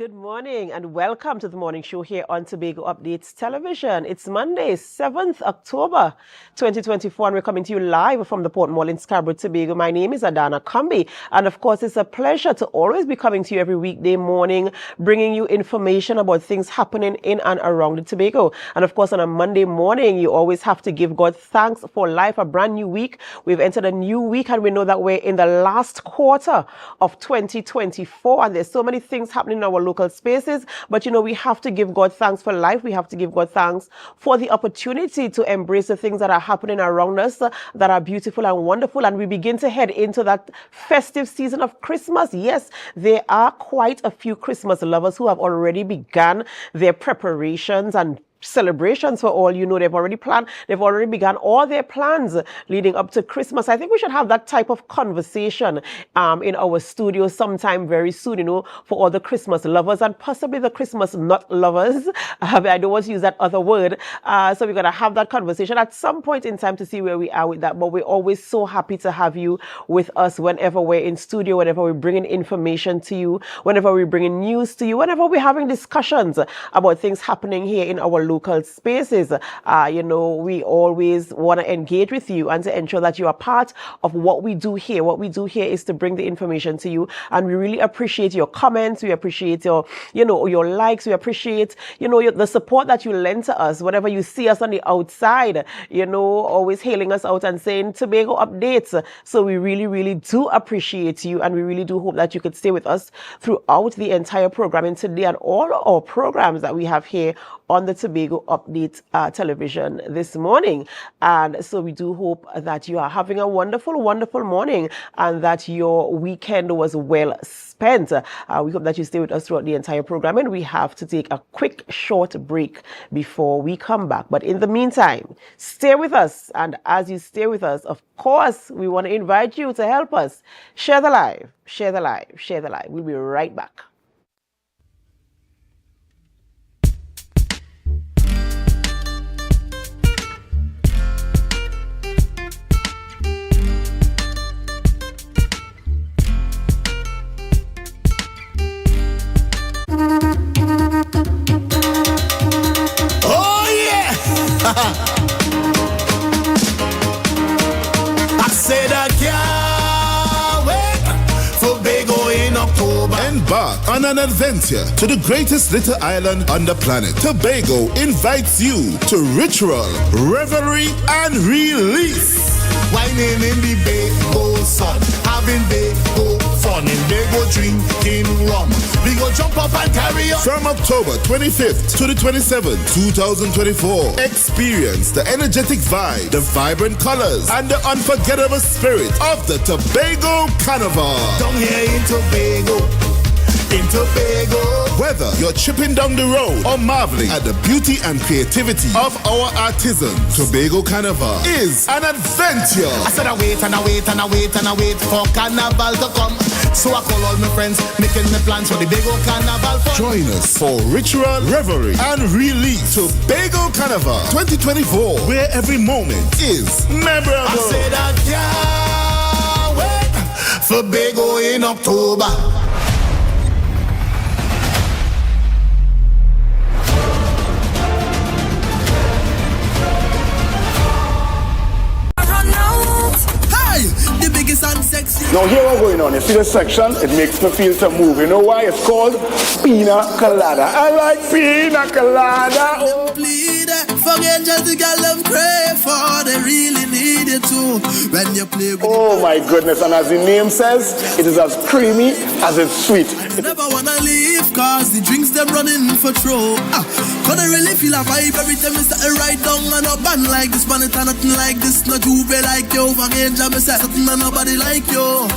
Good morning and welcome to the morning show here on Tobago Updates Television. It's Monday, 7th October 2024 and we're coming to you live from the Port Mall in Scarborough, Tobago. My name is Adana Kumbi and of course it's a pleasure to always be coming to you every weekday morning, bringing you information about things happening in and around the Tobago. And of course on a Monday morning, you always have to give God thanks for life, a brand new week. We've entered a new week and we know that we're in the last quarter of 2024 and there's so many things happening in our local spaces, but we have to give God thanks for life. We have to give God thanks for the opportunity to embrace the things that are happening around us that are beautiful and wonderful, and we begin to head into that festive season of Christmas. Yes, there are quite a few Christmas lovers who have already begun their preparations and celebrations for all. They've already begun all their plans leading up to Christmas. I think we should have that type of conversation in our studio sometime very soon, for all the Christmas lovers and possibly the Christmas not lovers. I don't want to use that other word. So we're going to have that conversation at some point in time to see where we are with that. But we're always so happy to have you with us whenever we're in studio, whenever we're bringing information to you, whenever we're bringing news to you, whenever we're having discussions about things happening here in our local spaces. We always want to engage with you and to ensure that you are part of what we do here. What we do here is to bring the information to you, and we really appreciate your comments. We appreciate your likes. We appreciate, the support that you lend to us whenever you see us on the outside, always hailing us out and saying Tobago updates. So we really, really do appreciate you, and we really do hope that you could stay with us throughout the entire programming today and all our programs that we have here on the Tobago Update Television this morning. And so we do hope that you are having a wonderful, wonderful morning and that your weekend was well spent. We hope that you stay with us throughout the entire program, and we have to take a quick short break before we come back. But in the meantime, stay with us. And as you stay with us, of course, we want to invite you to help us share the live, share the live, share the live. We'll be right back. I said I can't wait for Tobago in October. Embark on an adventure to the greatest little island on the planet. Tobago invites you to ritual, revelry, and release. Whining in the Bago sun, having Bago fun, and Bago drinking rum. We go jump up and carry on. From October 25th to the 27th, 2024, experience the energetic vibe, the vibrant colors, and the unforgettable spirit of the Tobago Carnival. Down here in Tobago. In Tobago. Whether you're tripping down the road or marveling at the beauty and creativity of our artisans, Tobago Carnival is an adventure. I said I wait and I wait and I wait and I wait for Carnival to come. So I call all my friends, making the plans for the Tobago Carnival fun. Join us for ritual, revelry, and release. Tobago Carnival 2024, where every moment is memorable. I said I can't wait for Tobago in October. Now here what's going on, you see this section, it makes me feel to move. You know why? It's called Pina Colada. I like Pina Colada. Oh. Forget just the girl them crave for, they really need it too. When you play with oh my goodness, and as the name says, it is as creamy as it's sweet. Never wanna leave, cause the drinks them running for throw. Cause I really feel a vibe every time I start right down and a band like this, man, it's nothing like this, not you be like you. Forget just say something and nobody like you.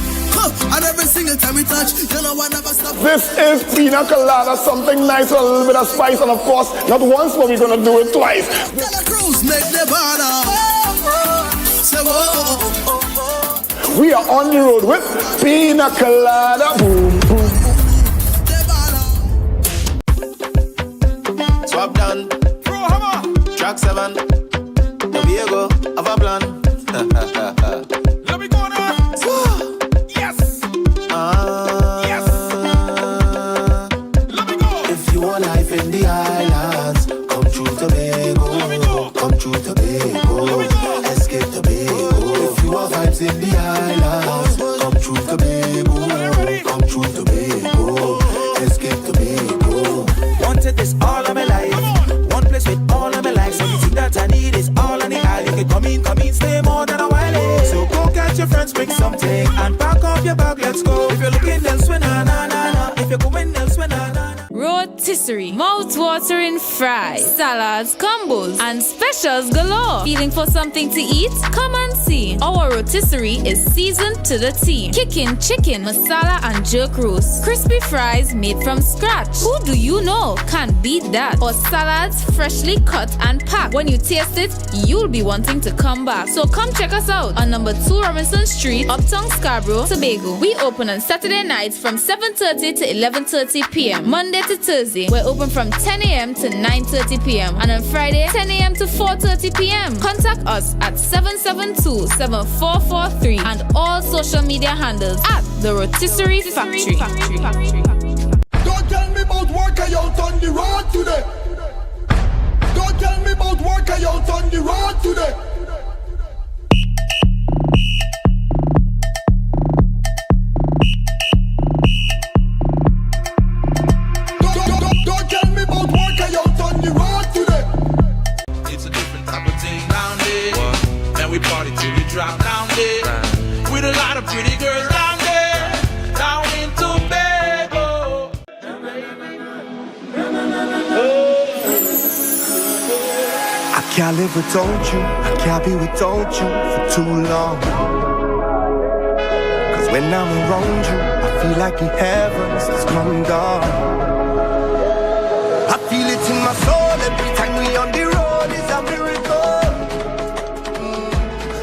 And every single time we touch, you know I never stop. This is Pina Colada, something nice with a little bit of spice, and of course, not once, but we're gonna do it twice. Tell the cruise, make the banner. Say whoa. We are on the road with Pina Colada. Boom, boom. Swap down, track 7, Tobago, have a plan. Let me go now. Yes. Yes. Let me vibes in the islands. Come true Tobago, come true Tobago. Escape Tobago. Wanted this all of my life. One place with all of my life. So everything that I need is all on the aisle. You can come in, stay more than a while. So go get your friends, bring something, and pack up your bag, let's go. If you're looking elsewhere, na na na na. If you're going elsewhere, na na na. Rotisserie, mouth-watering fries, salads, combos, and specials galore. Feeling for something to eat? Come and see. Our rotisserie is seasoned to the T. Kicking chicken, masala, and jerk roast. Crispy fries made from scratch. Who do you know can beat that? Or salads freshly cut and packed. When you taste it, you'll be wanting to come back. So come check us out on number 2 Robinson Street, Uptown Scarborough, Tobago. We open on Saturday nights from 7:30 to 11:30 p.m. Monday to Thursday, we're open from 10 a.m. to 9:30 p.m. and on Friday, 10 a.m. to 4:30 p.m. Contact us at 772-7443 and all social media handles at The Rotisserie Factory. Don't tell me about work I out on the road today. Don't tell me about work I out on the road today. Don't tell me about work I out on the road today. It's a different type of thing down there. And we party till we drop down there. With a lot of pretty girls down there. Down in Tobago. I can't live without you, I can't be without you for too long. Cause when I'm around you, I feel like the heavens has come down. I feel it in my soul every time we on the road, it's a miracle.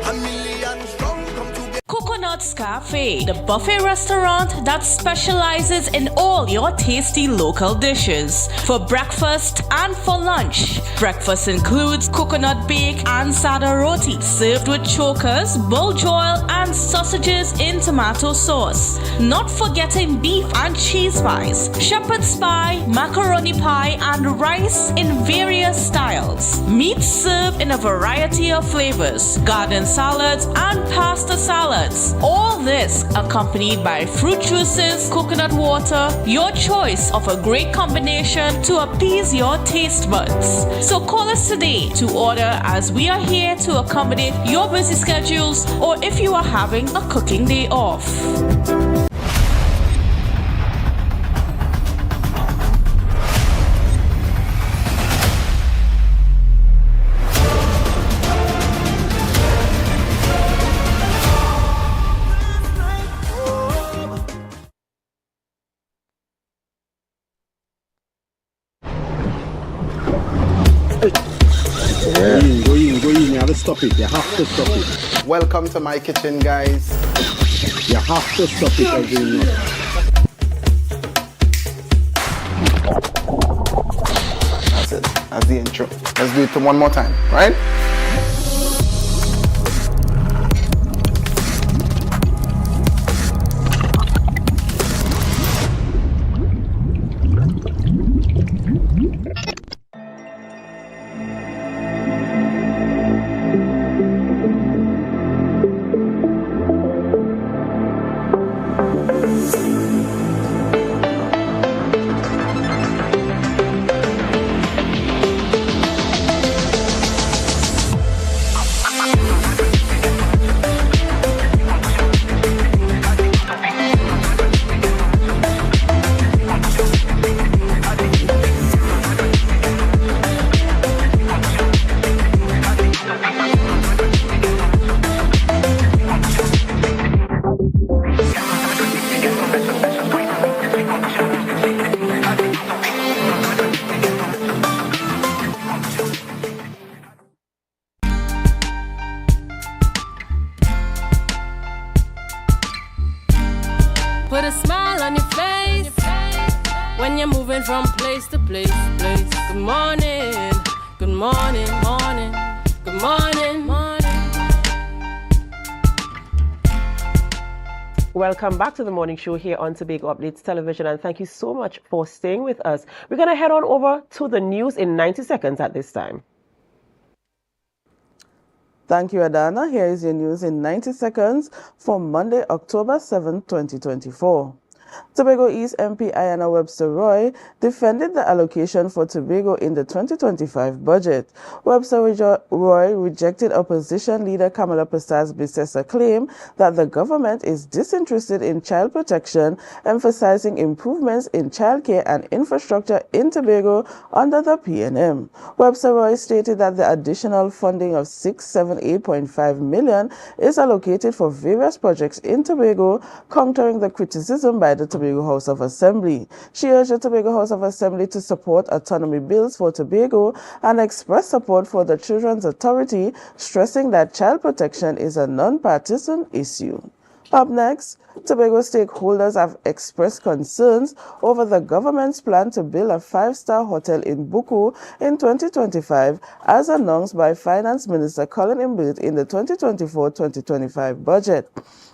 A million strong come together. Coconut's Cafe, the buffet restaurant that specializes in all your tasty local dishes. For breakfast and for lunch. Breakfast includes coconut bake and sada roti, served with chokers, bull joil, and sausages in tomato sauce. Not forgetting beef and cheese pies, shepherd's pie, macaroni pie, and rice in various styles. Meat served in a variety of flavors, garden salads, and pasta salads. All this accompanied by fruit juices, coconut water, your choice of a great combination to appease your taste buds. So call us today to order, as we are here to accommodate your busy schedules or if you are having a cooking day off. Go in, you have to stop it, you have to stop it. Welcome to my kitchen, guys. You have to stop it every night. That's it, that's the intro. Let's do it one more time, right? Put a smile on your face when you're moving from place to place. Good morning, good morning, morning, good morning, morning. Welcome back to the morning show here on Tobago Updates Television, and thank you so much for staying with us. We're going to head on over to the news in 90 seconds at this time. Thank you, Adana. Here is your news in 90 seconds for Monday, October 7, 2024. Tobago East MP Ayanna Webster Roy defended the allocation for Tobago in the 2025 budget. Webster Roy rejected opposition leader Kamala Persaud's Bissessa claim that the government is disinterested in child protection, emphasizing improvements in childcare and infrastructure in Tobago under the PNM. Webster Roy stated that the additional funding of $678.5 million is allocated for various projects in Tobago, countering the criticism by the Tobago House of Assembly. She urged the Tobago House of Assembly to support autonomy bills for Tobago and express support for the Children's Authority, stressing that child protection is a non-partisan issue. Up next, Tobago stakeholders have expressed concerns over the government's plan to build a 5-star hotel in Buku in 2025, as announced by Finance Minister Colin Imbit in the 2024-2025 budget.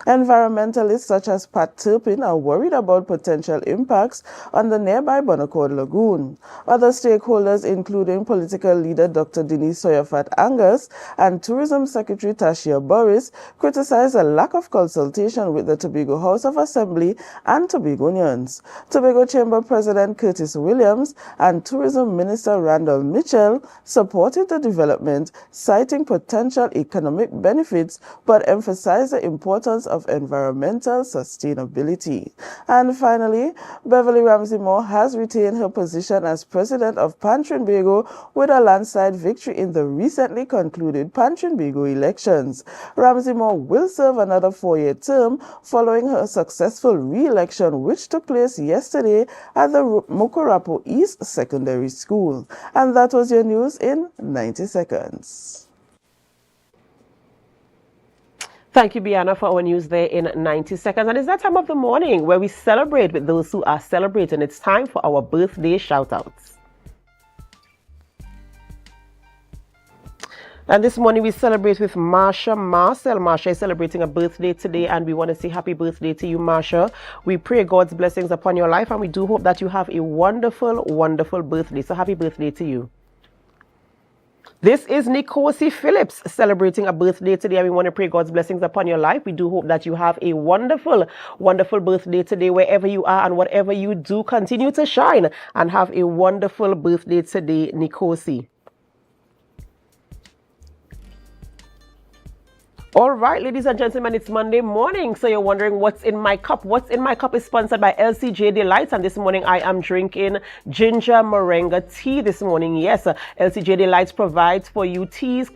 Environmentalists such as Pat Turpin are worried about potential impacts on the nearby Bonacord Lagoon. Other stakeholders, including political leader Dr. Denise Soyafat Angus and Tourism Secretary Tashia Boris, criticized a lack of consultation with the Tobago House of Assembly and Tobagonians. Tobago Chamber President Curtis Williams and Tourism Minister Randall Mitchell supported the development, citing potential economic benefits, but emphasized the importance of environmental sustainability. And finally, Beverly Ramsey Moore has retained her position as president of Pantrinbago with a landslide victory in the recently concluded Pantrinbago elections. Ramsey Moore will serve another 4-year term following her successful re-election, which took place yesterday at the Mukorapo East Secondary School. And that was your news in 90 seconds. Thank you, Bianna, for our news there in 90 seconds. And it's that time of the morning where we celebrate with those who are celebrating. It's time for our birthday shout-outs. And this morning we celebrate with Marsha Marcel. Marsha is celebrating a birthday today, and we want to say happy birthday to you, Marsha. We pray God's blessings upon your life, and we do hope that you have a wonderful, wonderful birthday. So happy birthday to you. This is Nikosi Phillips celebrating a birthday today, and we want to pray God's blessings upon your life. We do hope that you have a wonderful, wonderful birthday today wherever you are, and whatever you do, continue to shine and have a wonderful birthday today, Nikosi. All right, ladies and gentlemen, it's Monday morning, so you're wondering what's in my cup. What's in my cup is sponsored by LCJ Delights, and this morning I am drinking ginger moringa tea this morning. Yes, LCJ Delights provides for you teas,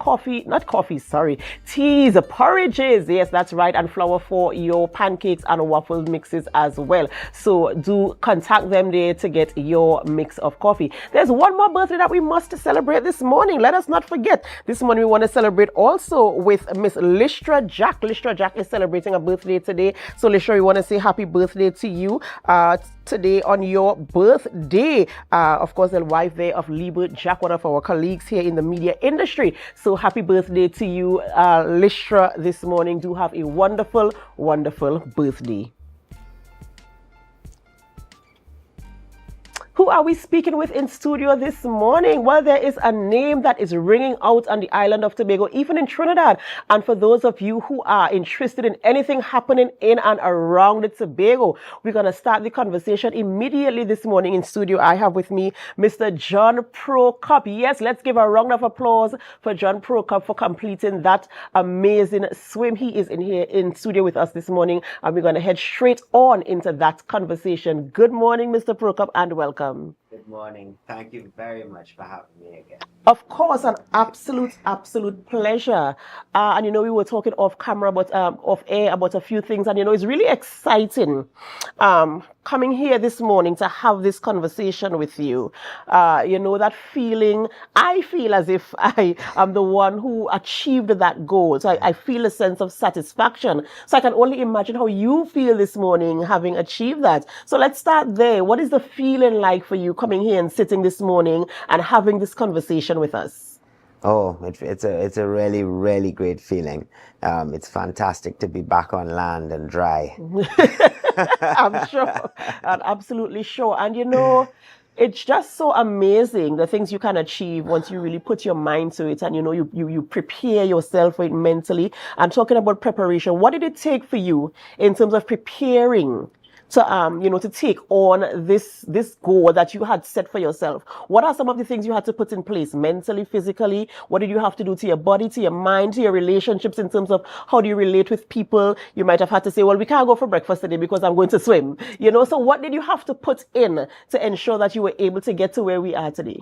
teas, porridges. Yes, that's right, and flour for your pancakes and waffle mixes as well. So do contact them there to get your mix of coffee. There's one more birthday that we must celebrate this morning. Let us not forget. This morning we want to celebrate also with Miss Listra Jack. Listra Jack is celebrating a birthday today. So Listra, we want to say happy birthday to you today on your birthday. Of course, the wife there of Liebert Jack, one of our colleagues here in the media industry. So happy birthday to you, Listra, this morning. Do have a wonderful, wonderful birthday. Who are we speaking with in studio this morning? Well, there is a name that is ringing out on the island of Tobago, even in Trinidad. And for those of you who are interested in anything happening in and around the Tobago, we're going to start the conversation immediately this morning in studio. I have with me Mr. John Prokop. Yes, let's give a round of applause for John Prokop for completing that amazing swim. He is in here in studio with us this morning, and we're going to head straight on into that conversation. Good morning, Mr. Prokop, and welcome. Good morning. Thank you very much for having me again. Of course, an absolute pleasure. And we were talking off camera, but off air about a few things, and it's really exciting coming here this morning to have this conversation with you. That feeling, I feel as if I am the one who achieved that goal. So I feel a sense of satisfaction. So I can only imagine how you feel this morning having achieved that. So let's start there. What is the feeling like for you coming here and sitting this morning and having this conversation with us? Oh, it's a really, really great feeling. It's fantastic to be back on land and dry. I'm sure. I'm absolutely sure. And It's just so amazing the things you can achieve once you really put your mind to it and you prepare yourself for it mentally. And talking about preparation, what did it take for you in terms of preparing to take on this goal that you had set for yourself? What are some of the things you had to put in place mentally, physically? What did you have to do to your body, to your mind, to your relationships in terms of how do you relate with people? You might have had to say, well, we can't go for breakfast today because I'm going to swim. So what did you have to put in to ensure that you were able to get to where we are today?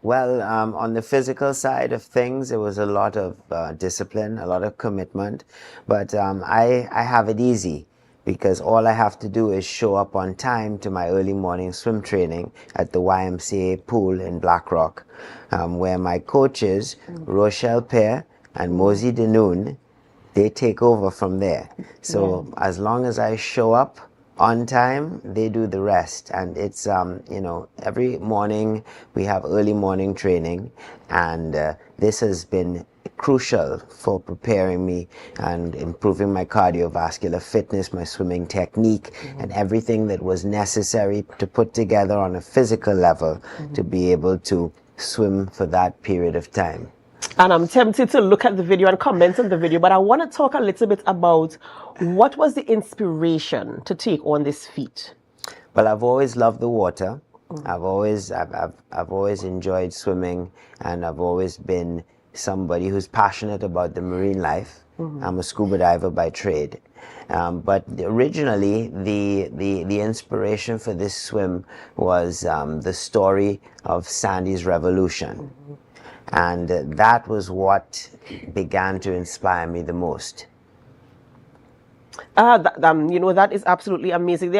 Well, on the physical side of things, it was a lot of discipline, a lot of commitment, but I have it easy, because all I have to do is show up on time to my early morning swim training at the YMCA pool in Black Rock, where my coaches, Rochelle Pear and Mosey Denoon, they take over from there. So as long as I show up on time, they do the rest. And it's, every morning we have early morning training, and this has been crucial for preparing me and improving my cardiovascular fitness, my swimming technique, and everything that was necessary to put together on a physical level to be able to swim for that period of time. And I'm tempted to look at the video and comment on the video, but I want to talk a little bit about what was the inspiration to take on this feat. Well, I've always loved the water. I've always enjoyed swimming, and I've always been somebody who's passionate about the marine life. I'm a scuba diver by trade. But originally, the inspiration for this swim was the story of Sandy's revolution. And that was what began to inspire me the most. That is absolutely amazing.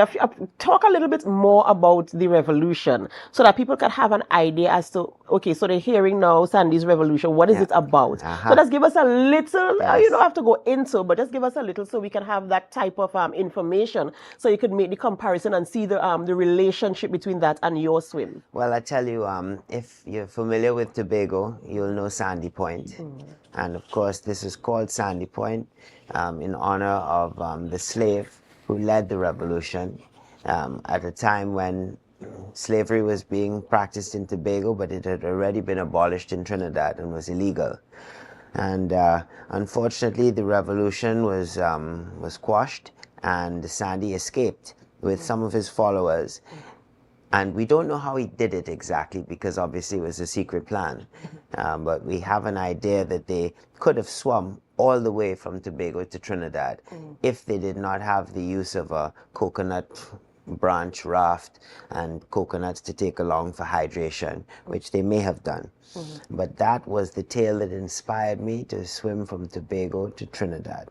Talk a little bit more about the revolution so that people can have an idea as to, okay, so they're hearing now Sandy's revolution. What is it about? So just give us a little, you don't have to go into, but just give us a little so we can have that type of information so you could make the comparison and see the relationship between that and your swim. Well, I tell you, if you're familiar with Tobago, you'll know Sandy Point. And of course, this is called Sandy Point in honor of the slave who led the revolution at a time when slavery was being practiced in Tobago, but it had already been abolished in Trinidad and was illegal. And unfortunately, the revolution was quashed, and Sandy escaped with some of his followers. And we don't know how he did it exactly, because obviously it was a secret plan. But we have an idea that they could have swum all the way from Tobago to Trinidad if they did not have the use of a coconut branch raft and coconuts to take along for hydration, which they may have done. But that was the tale that inspired me to swim from Tobago to Trinidad.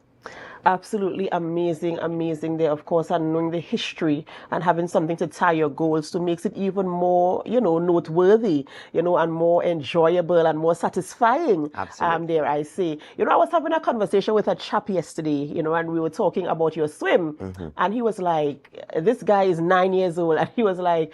Absolutely amazing there, of course, and knowing the history and having something to tie your goals to makes it even more, noteworthy, and more enjoyable and more satisfying. Absolutely. Dare I say. I was having a conversation with a chap yesterday, and we were talking about your swim, and he was like, this guy is 9 years old, and he was like,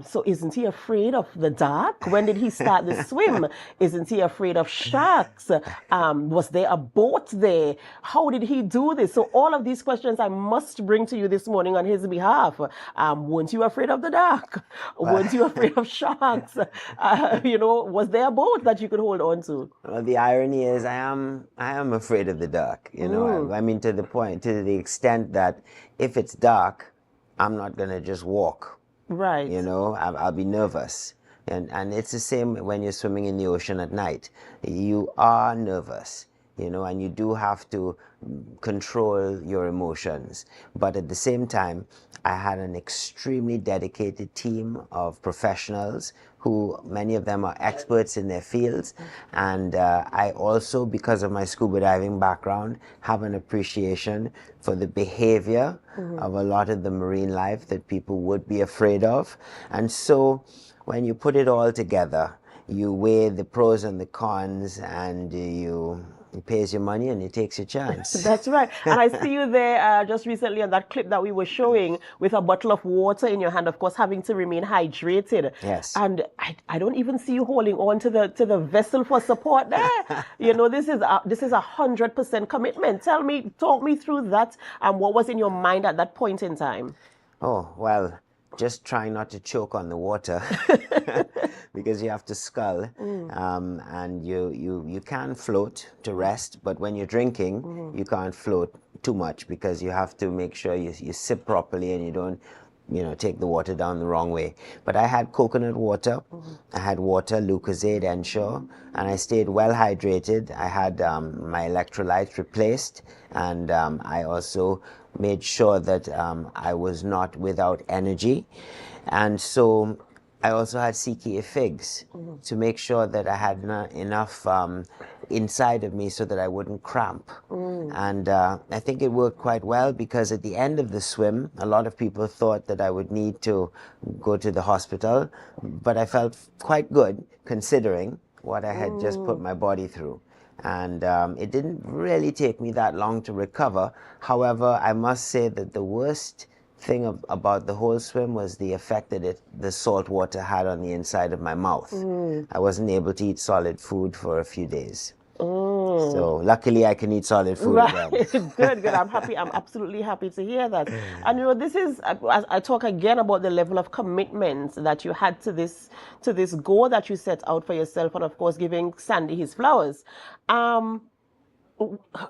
so isn't he afraid of the dark? When did he start the swim? Isn't he afraid of sharks? Was there a boat there? How did he do this? So all of these questions I must bring to you this morning on his behalf. Weren't you afraid of the dark? Weren't you afraid of sharks? Was there a boat that you could hold on to? Well, the irony is I am afraid of the dark. I mean, to the extent that if it's dark, I'm not going to just walk. Right. I'll be nervous. And it's the same when you're swimming in the ocean at night. You are nervous. And you do have to control your emotions. But at the same time, I had an extremely dedicated team of professionals who, many of them are experts in their fields. And I also, because of my scuba diving background, have an appreciation for the behavior of a lot of the marine life that people would be afraid of. And so when you put it all together, you weigh the pros and the cons, and he pays your money and he takes your chance. That's right. And I see you there just recently on that clip that we were showing with a bottle of water in your hand, of course, having to remain hydrated. Yes. And I don't even see you holding on to the vessel for support there. This is 100% commitment. Talk me through that and what was in your mind at that point in time. Oh, well, just trying not to choke on the water because you have to scull, and you can float to rest, but when you're drinking, you can't float too much because you have to make sure you sip properly and you don't take the water down the wrong way. But I had coconut water, I had water, Lucozade, Ensure, and I stayed well hydrated. I had my electrolytes replaced, and I also made sure that I was not without energy. And so I also had CKA figs to make sure that I had enough inside of me so that I wouldn't cramp. And I think it worked quite well, because at the end of the swim, a lot of people thought that I would need to go to the hospital, but I felt quite good considering what I had just put my body through. And it didn't really take me that long to recover. However, I must say that the worst thing about the whole swim was the effect that the salt water had on the inside of my mouth. I wasn't able to eat solid food for a few days. So luckily I can eat solid food again. Good. I'm happy. I'm absolutely happy to hear that. And this is, as I talk again about the level of commitment that you had to this goal that you set out for yourself, and of course giving Sandy his flowers.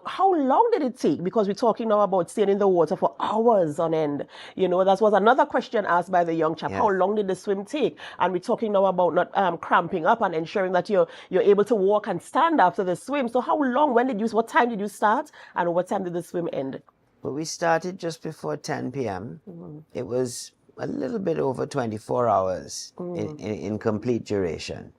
How long did it take? Because we're talking now about staying in the water for hours on end. That was another question asked by the young chap. Yeah. How long did the swim take? And we're talking now about not cramping up and ensuring that you're able to walk and stand after the swim. So how long? What time did you start? And what time did the swim end? Well, we started just before 10 p.m. It was a little bit over 24 hours in complete duration.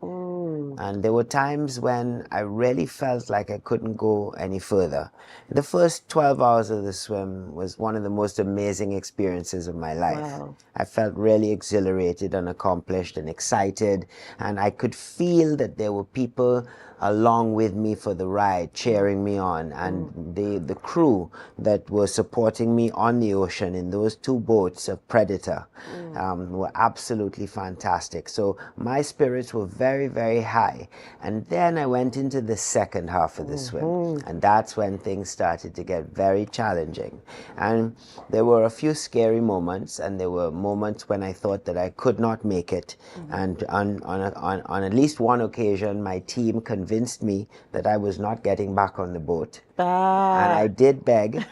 And there were times when I really felt like I couldn't go any further. The first 12 hours of the swim was one of the most amazing experiences of my life. Wow. I felt really exhilarated and accomplished and excited, and I could feel that there were people along with me for the ride, cheering me on, and the crew that were supporting me on the ocean in those 2 boats of Predator were absolutely fantastic. So my spirits were very, very high. And then I went into the second half of the swim, and that's when things started to get very challenging. And there were a few scary moments, and there were moments when I thought that I could not make it. And on at least one occasion, my team convinced me that I was not getting back on the boat. And I did beg.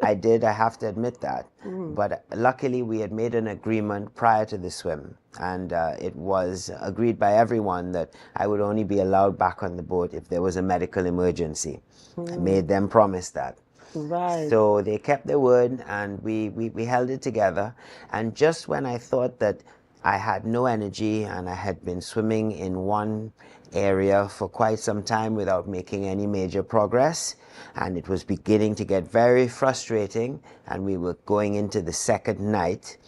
I have to admit that. But luckily we had made an agreement prior to the swim, and it was agreed by everyone that I would only be allowed back on the boat if there was a medical emergency. I made them promise that. Right. So they kept their word, and we held it together. And just when I thought that I had no energy and I had been swimming in one area for quite some time without making any major progress, and it was beginning to get very frustrating, and we were going into the second night,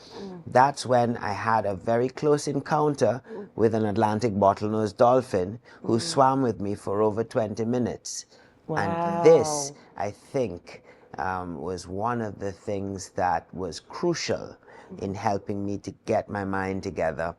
that's when I had a very close encounter with an Atlantic bottlenose dolphin who swam with me for over 20 minutes. Wow. And this, I think, was one of the things that was crucial in helping me to get my mind together.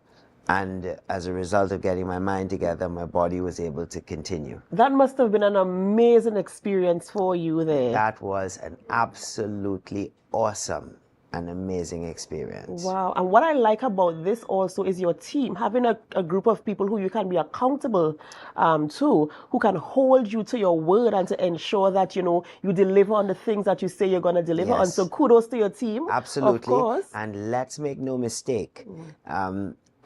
And as a result of getting my mind together, my body was able to continue. That must have been an amazing experience for you there. That was an absolutely awesome and amazing experience. Wow. And what I like about this also is your team, having a group of people who you can be accountable to, who can hold you to your word and to ensure that, you deliver on the things that you say you're going to deliver on. So kudos to your team. Absolutely. Of course. And let's make no mistake.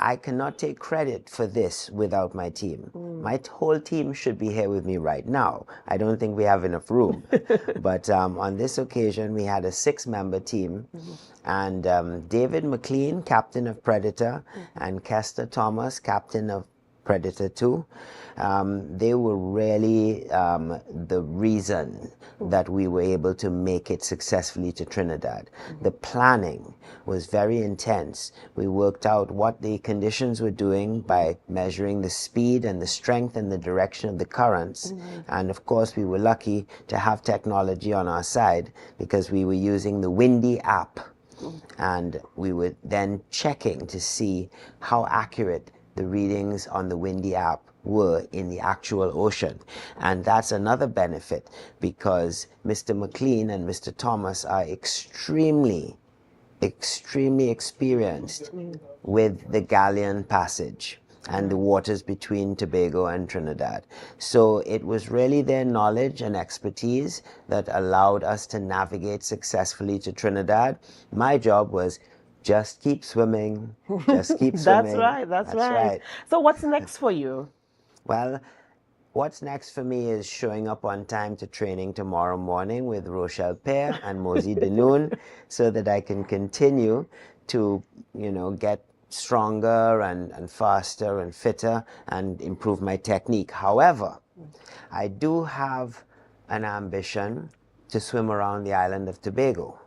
I cannot take credit for this without my team. My whole team should be here with me right now. I don't think we have enough room. But on this occasion, we had a 6-member team. And David McLean, captain of Predator, and Kester Thomas, captain of Predator 2. They were really the reason that we were able to make it successfully to Trinidad. The planning was very intense. We worked out what the conditions were doing by measuring the speed and the strength and the direction of the currents. And of course, we were lucky to have technology on our side because we were using the Windy app. And we were then checking to see how accurate the readings on the Windy app were in the actual ocean. And that's another benefit because Mr. McLean and Mr. Thomas are extremely extremely experienced with the galleon passage and the waters between Tobago and Trinidad. So it was really their knowledge and expertise that allowed us to navigate successfully to Trinidad. My job was just keep swimming, just keep swimming. That's right. So what's next for you? Well, what's next for me is showing up on time to training tomorrow morning with Rochelle Pear and Mosey Denoon so that I can continue to, get stronger and faster and fitter and improve my technique. However, I do have an ambition to swim around the island of Tobago.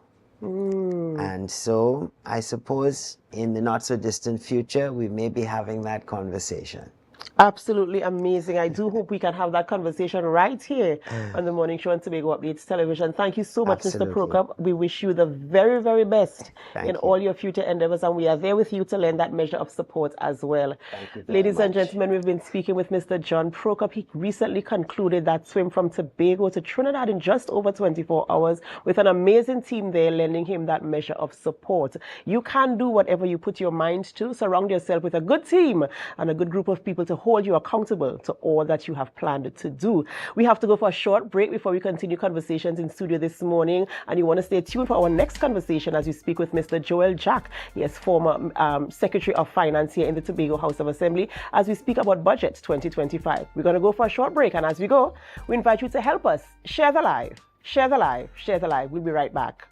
And so I suppose in the not so distant future, we may be having that conversation. Absolutely amazing. I do hope we can have that conversation right here on the Morning Show on Tobago Updates Television. Thank you so much, Absolutely. Mr. Prokop. We wish you the very, very best in all your future endeavors, and we are there with you to lend that measure of support as well. Thank you very Ladies much. and gentlemen, we've been speaking with Mr. John Prokop. He recently concluded that swim from Tobago to Trinidad in just over 24 hours with an amazing team there lending him that measure of support. You can do whatever you put your mind to. Surround yourself with a good team and a good group of people to hold you accountable to all that you have planned to do. We have to go for a short break before we continue conversations in studio this morning, and you want to stay tuned for our next conversation as we speak with Mr. Joel Jack. He is former Secretary of Finance here in the Tobago House of Assembly as we speak about budget 2025. We're going to go for a short break, and as we go, we invite you to help us share the live, share the live, share the live. We'll be right back.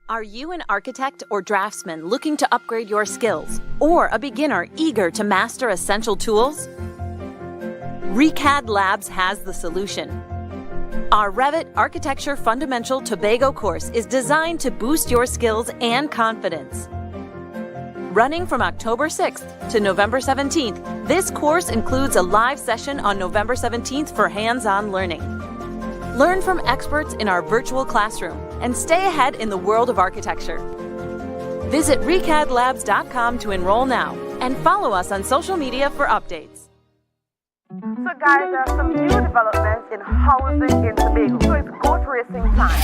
Are you an architect or draftsman looking to upgrade your skills, or a beginner eager to master essential tools? ReCAD Labs has the solution. Our Revit Architecture Fundamental Tobago course is designed to boost your skills and confidence. Running from October 6th to November 17th, this course includes a live session on November 17th for hands-on learning. Learn from experts in our virtual classroom and stay ahead in the world of architecture. Visit recadlabs.com to enroll now and follow us on social media for updates. So guys, there are some new developments in housing in Tobago. So it's goat racing time.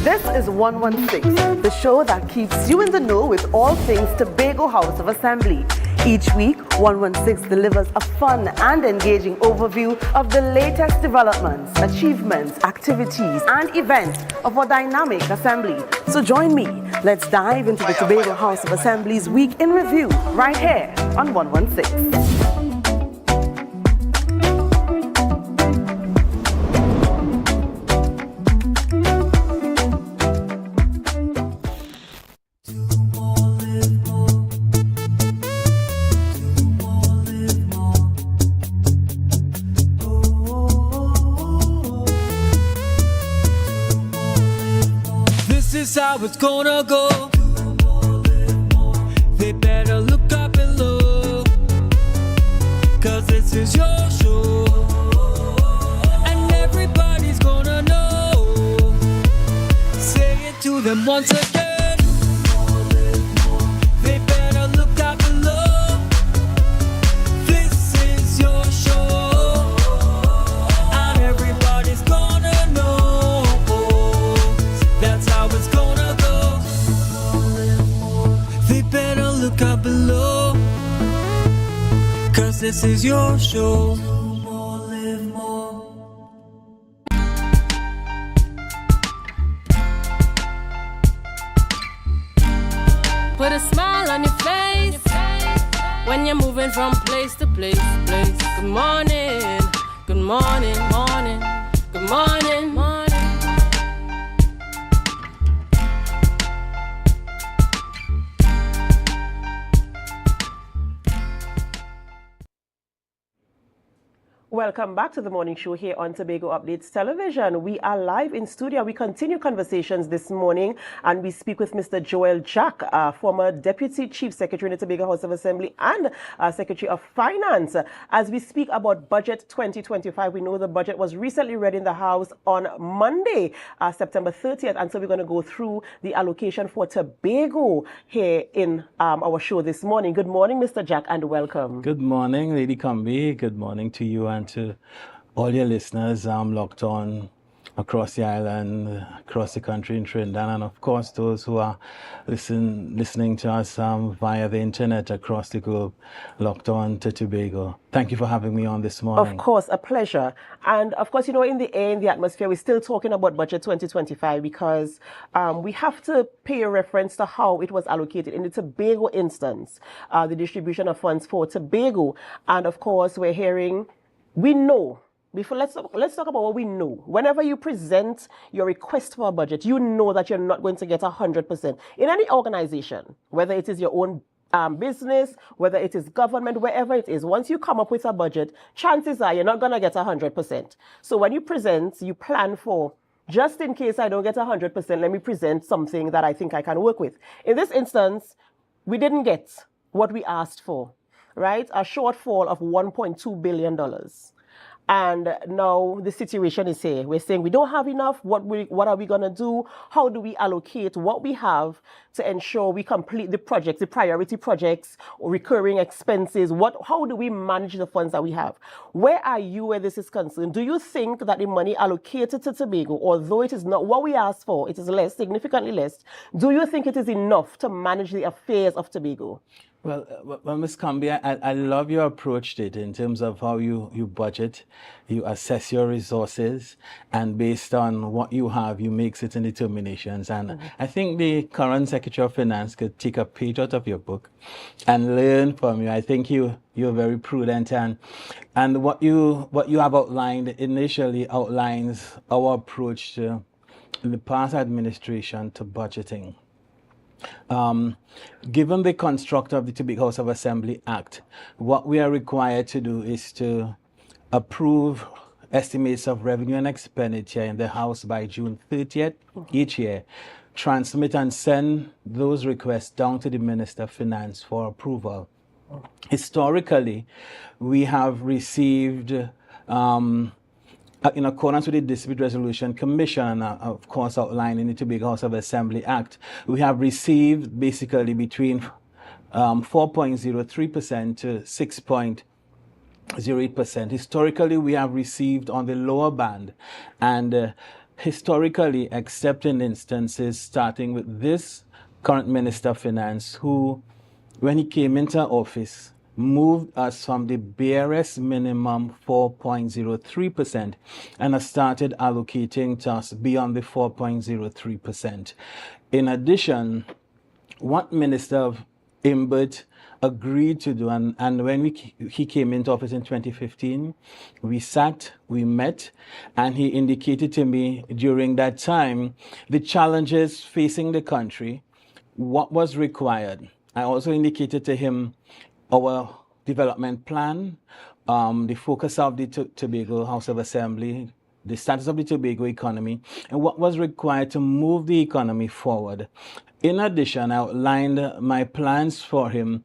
This is 116, the show that keeps you in the know with all things Tobago House of Assembly. Each week, 116 delivers a fun and engaging overview of the latest developments, achievements, activities, and events of our dynamic assembly. So join me. Let's dive into the Tobago House of Assembly's Week in Review right here on 116. This is how it's gonna go. They better look up and look, 'cause this is your show, and everybody's gonna know. Say it to them once again. They better look up and look. This is your show, and everybody's gonna know. this is your show. More, live more. Put a smile on your face when you're moving from place to place. Good morning, good morning, morning, good morning, morning. Welcome back to the morning show here on Tobago Updates Television. We are live in studio. We continue conversations this morning and we speak with Mr. Joel Jack, former Deputy Chief Secretary in the Tobago House of Assembly and Secretary of Finance. As we speak about Budget 2025, we know the budget was recently read in the House on Monday, September 30th. And so we're going to go through the allocation for Tobago here in our show this morning. Good morning, Mr. Jack, and welcome. Good morning, Lady Combi. Good morning to you and to all your listeners locked on across the island, across the country in Trinidad, and of course those who are listening to us via the internet across the globe, locked on to Tobago. Thank you for having me on this morning. Of course, a pleasure. And of course, you know, in the air, in the atmosphere, we're still talking about Budget 2025 because we have to pay a reference to how it was allocated in the Tobago instance, the distribution of funds for Tobago. And of course, we're hearing, we know. Let's talk about what we know. Whenever you present your request for a budget, you know that you're not going to get 100%. In any organization, whether it is your own business, whether it is government, wherever it is, once you come up with a budget, chances are you're not going to get 100%. So when you present, you plan for, just in case I don't get 100%, let me present something that I think I can work with. In this instance, we didn't get what we asked for, right? A shortfall of $1.2 billion. And now the situation is here. We're saying we don't have enough. What are we going to do? How do we allocate what we have to ensure we complete the projects, the priority projects, or recurring expenses? How do we manage the funds that we have? Where are you where this is concerned? Do you think that the money allocated to Tobago, although it is not what we asked for, it is less, significantly less, do you think it is enough to manage the affairs of Tobago? Well, Ms. Combi, I love your approach to it in terms of how you budget, you assess your resources, and based on what you have, you make certain determinations. And I think the current Secretary of Finance could take a page out of your book and learn from you. I think you're very prudent, and what you have outlined initially outlines our approach to the past administration to budgeting. Given the construct of the Tobago House of Assembly Act, what we are required to do is to approve estimates of revenue and expenditure in the House by June 30th each year, transmit and send those requests down to the Minister of Finance for approval. Historically, we have received in accordance with the Dispute Resolution Commission, and of course outlined in the Tobago House of Assembly Act, we have received basically between 4.03% to 6.08%. Historically, we have received on the lower band, and historically, except in instances starting with this current Minister of Finance, who, when he came into office, moved us from the barest minimum 4.03% and has started allocating to us beyond the 4.03%. In addition, what Minister Imbert agreed to do, and when he came into office in 2015, we sat, we met, and he indicated to me during that time the challenges facing the country, what was required. I also indicated to him our development plan, the focus of the Tobago House of Assembly, the status of the Tobago economy, and what was required to move the economy forward. In addition, I outlined my plans for him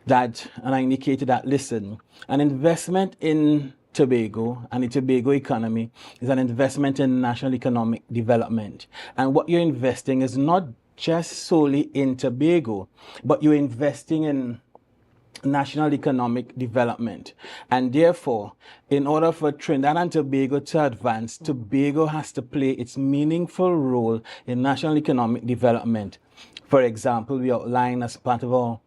and I indicated that, listen, an investment in Tobago and the Tobago economy is an investment in national economic development. And what you're investing is not just solely in Tobago, but you're investing in national economic development. And therefore, in order for Trinidad and Tobago to advance, Tobago has to play its meaningful role in national economic development. For example, we outline as part of our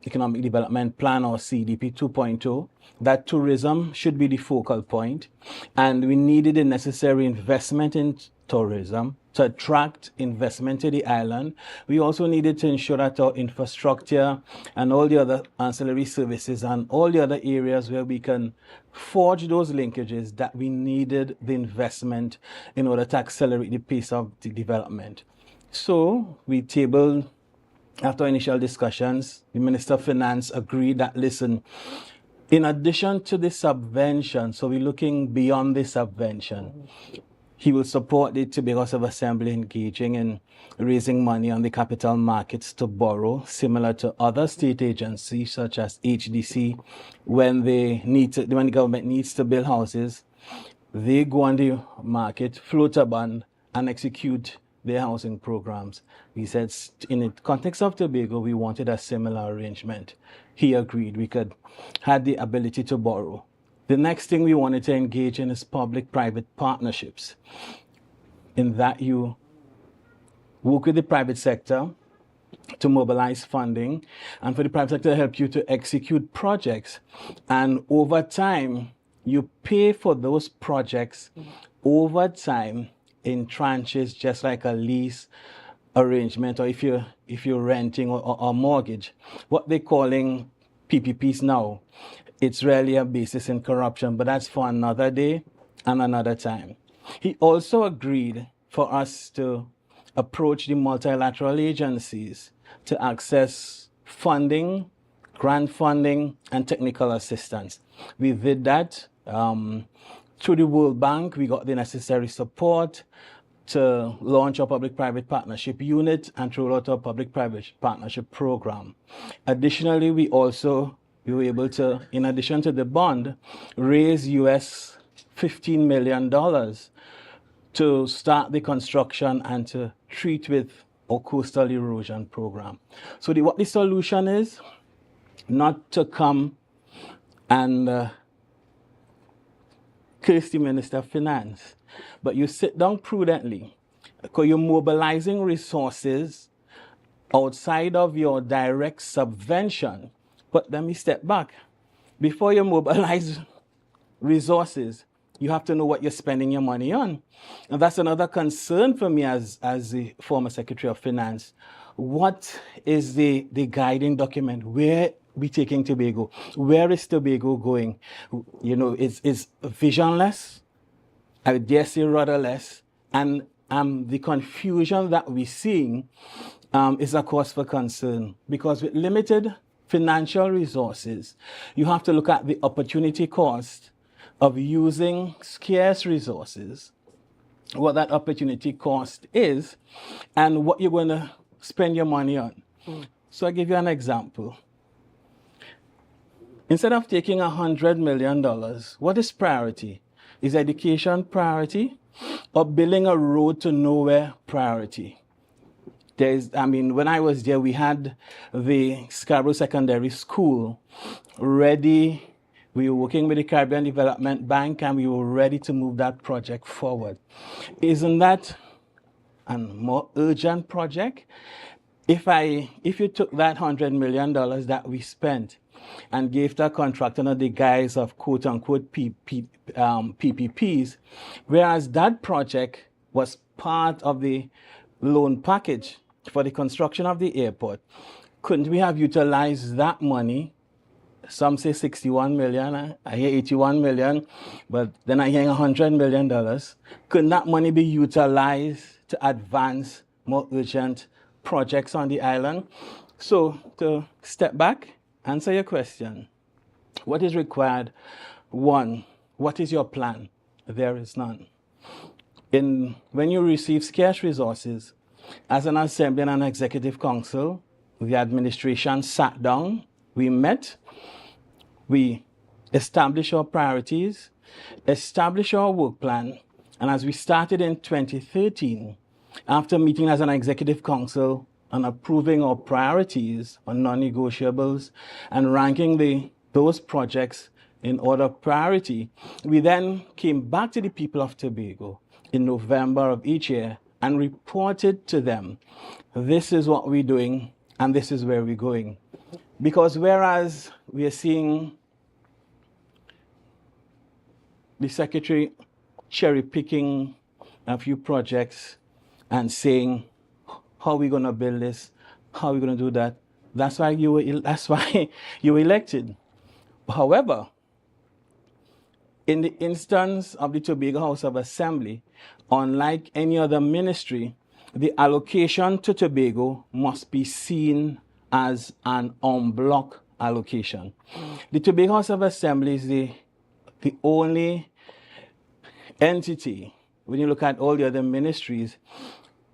Economic Development Plan, or CDP 2.0, that tourism should be the focal point, and we needed the necessary investment in tourism to attract investment to the island. We also needed to ensure that our infrastructure and all the other ancillary services and all the other areas where we can forge those linkages, that we needed the investment in order to accelerate the pace of the development. So we tabled, after initial discussions, the Minister of Finance agreed that, listen, in addition to the subvention, so we're looking beyond the subvention, he will support the Tobago Assembly engaging in raising money on the capital markets to borrow, similar to other state agencies such as HDC. When when the government needs to build houses, they go on the market, float a bond, and execute their housing programs. We said, in the context of Tobago, we wanted a similar arrangement. He agreed we had the ability to borrow. The next thing we wanted to engage in is public-private partnerships, in that you work with the private sector to mobilize funding, and for the private sector to help you to execute projects. And over time, you pay for those projects over time in tranches, just like a lease arrangement, or if you're renting or mortgage. What they're calling PPPs now, it's really a basis in corruption, but that's for another day and another time. He also agreed for us to approach the multilateral agencies to access funding, grant funding, and technical assistance. We did that through the World Bank. We got the necessary support to launch our public-private partnership unit and to roll out our public-private partnership program. Additionally, we were able to, in addition to the bond, raise US $15 million to start the construction and to treat with our coastal erosion program. So what the solution is, not to come and curse the Minister of Finance, but you sit down prudently, because you're mobilizing resources outside of your direct subvention. But let me step back. Before you mobilize resources, you have to know what you're spending your money on. And that's another concern for me as the former Secretary of Finance. What is the guiding document? Where we taking Tobago? Where is Tobago going? You know, is visionless? I would dare say rudderless. And the confusion that we're seeing is a cause for concern, because with limited financial resources, you have to look at the opportunity cost of using scarce resources, what that opportunity cost is, and what you're going to spend your money on. So I'll give you an example. Instead of taking $100 million, what is priority? Is education priority, or building a road to nowhere priority? When I was there, we had the Scarborough Secondary School ready. We were working with the Caribbean Development Bank, and we were ready to move that project forward. Isn't that a more urgent project? If you took that $100 million that we spent and gave to a contractor under the guise of quote-unquote PPPs, whereas that project was part of the loan package for the construction of the airport, couldn't we have utilized that money? Some say 61 million, I hear 81 million, but then I hear $100 million. Couldn't that money be utilized to advance more urgent projects on the island? So to step back, answer your question. What is required? One, what is your plan? There is none. When you receive scarce resources, as an assembly and an executive council, the administration sat down, we met, we established our priorities, established our work plan, and as we started in 2013, after meeting as an executive council and approving our priorities on non-negotiables and ranking those projects in order of priority, we then came back to the people of Tobago in November of each year and reported to them, this is what we're doing and this is where we're going. Because whereas we are seeing the secretary cherry picking a few projects and saying, how are we going to build this? How are we going to do that? That's why you were elected. However, in the instance of the Tobago House of Assembly, unlike any other ministry, the allocation to Tobago must be seen as an en bloc allocation. The Tobago House of Assembly is the only entity, when you look at all the other ministries,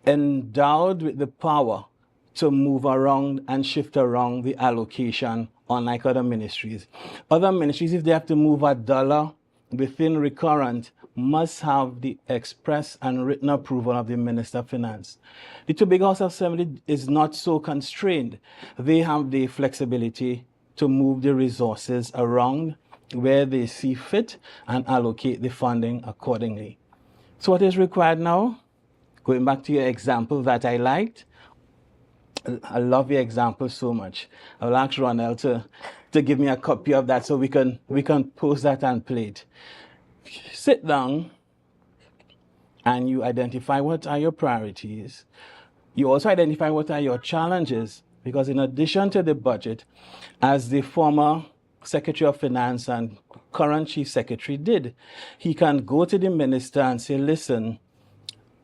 endowed with the power to move around and shift around the allocation, unlike other ministries. Other ministries, if they have to move $1 within recurrent, must have the express and written approval of the Minister of Finance. The Tobago House of Assembly is not so constrained. They have the flexibility to move the resources around where they see fit and allocate the funding accordingly. So what is required now? Going back to your example that I liked, I love your example so much. I will ask Ronel to give me a copy of that so we can post that and play it. Sit down and you identify what are your priorities. You also identify what are your challenges, because in addition to the budget, as the former Secretary of Finance and current Chief Secretary did, he can go to the minister and say, listen,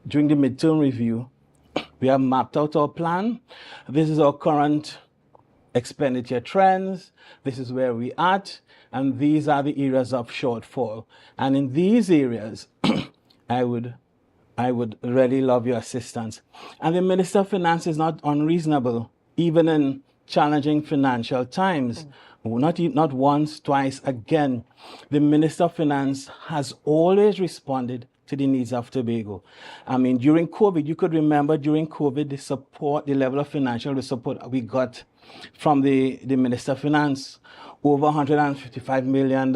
during the midterm review, we have mapped out our plan. This is our current expenditure trends. This is where we at. And these are the areas of shortfall. And in these areas, I would really love your assistance. And the Minister of Finance is not unreasonable, even in challenging financial times. Not once, twice, again. The Minister of Finance has always responded to the needs of Tobago. I mean, during COVID, you could remember during COVID, the support, the level of financial support we got from the Minister of Finance, over $155 million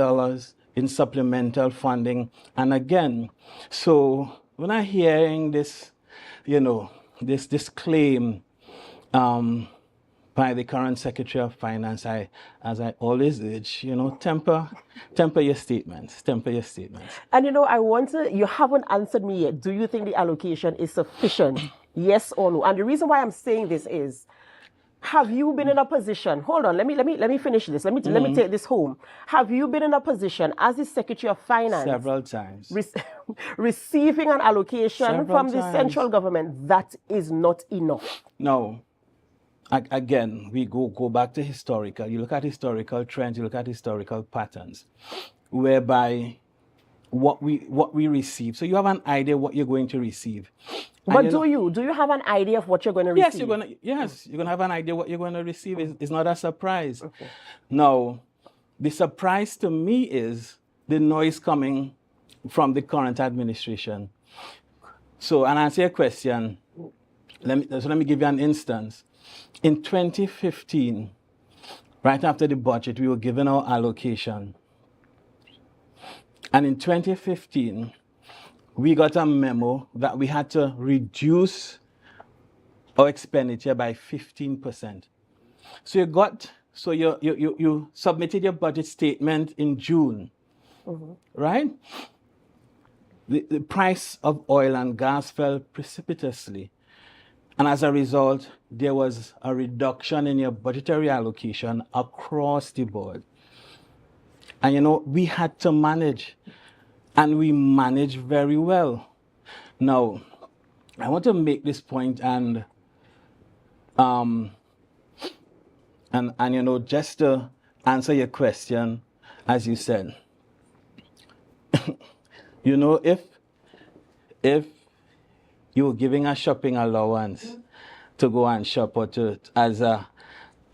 in supplemental funding. And again, so when I'm hearing this, this claim by the current Secretary of Finance, as I always urge, temper your statements, And you haven't answered me yet. Do you think the allocation is sufficient? Yes or no? And the reason why I'm saying this is, have you been in a position, hold on, let me finish this. Let me take this home. Have you been in a position as the Secretary of Finance several times receiving an allocation from the central government that is not enough? No. Again, we go back to historical. You look at historical trends, you look at historical patterns, whereby what we receive. So you have an idea what you're going to receive. But do you have an idea of what you're going to receive? Yes, you're gonna have an idea what you're going to receive. It's not a surprise. Okay. Now, the surprise to me is the noise coming from the current administration. So, and answer your question. Let me give you an instance. In 2015, right after the budget, we were given our allocation. And in 2015, we got a memo that we had to reduce our expenditure by 15%. So you submitted your budget statement in June, right? The price of oil and gas fell precipitously. And as a result, there was a reduction in your budgetary allocation across the board. And we had to manage, and we managed very well. Now, I want to make this point and just to answer your question, as you said, if you were giving a shopping allowance to go and shop or to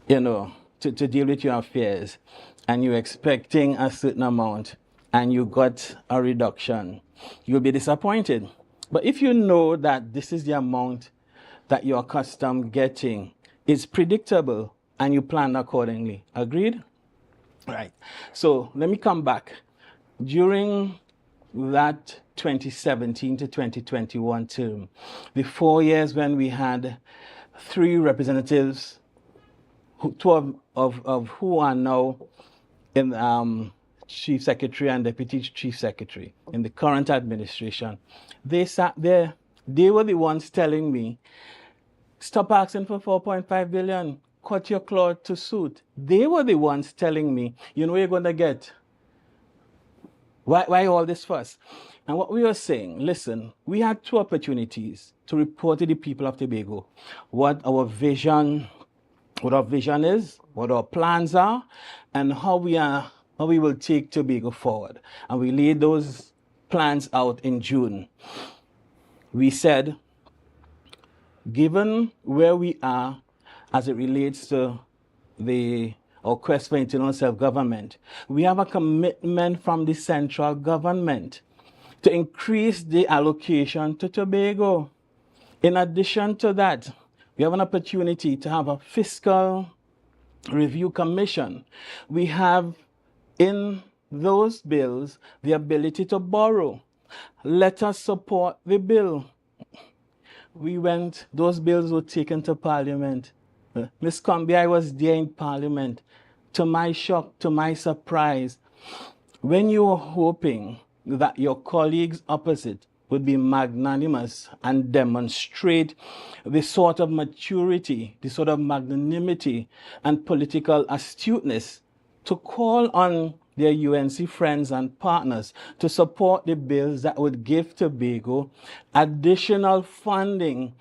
deal with your affairs, and you're expecting a certain amount and you got a reduction, you'll be disappointed. But if you know that this is the amount that you're accustomed getting, it's predictable and you plan accordingly. Agreed? Right. So let me come back. During that 2017 to 2021 term, the 4 years when we had 3 representatives of who are now in chief secretary and deputy chief secretary in the current administration. They sat there. They were the ones telling me, stop asking for 4.5 billion. Cut your cloth to suit. They were the ones telling me, you know, you're going to get. Why all this fuss? And what we were saying, listen, we had two opportunities to report to the people of Tobago what our vision is, what our plans are, and how we will take Tobago forward. And we laid those plans out in June. We said, given where we are as it relates to our quest for internal self-government, we have a commitment from the central government to increase the allocation to Tobago. In addition to that, we have an opportunity to have a fiscal review commission. We have in those bills the ability to borrow. Let us support the bill. Those bills were taken to Parliament. Ms. Combi, I was there in Parliament. To my shock, to my surprise, when you were hoping that your colleagues opposite would be magnanimous and demonstrate the sort of maturity, the sort of magnanimity and political astuteness to call on their UNC friends and partners to support the bills that would give Tobago additional funding.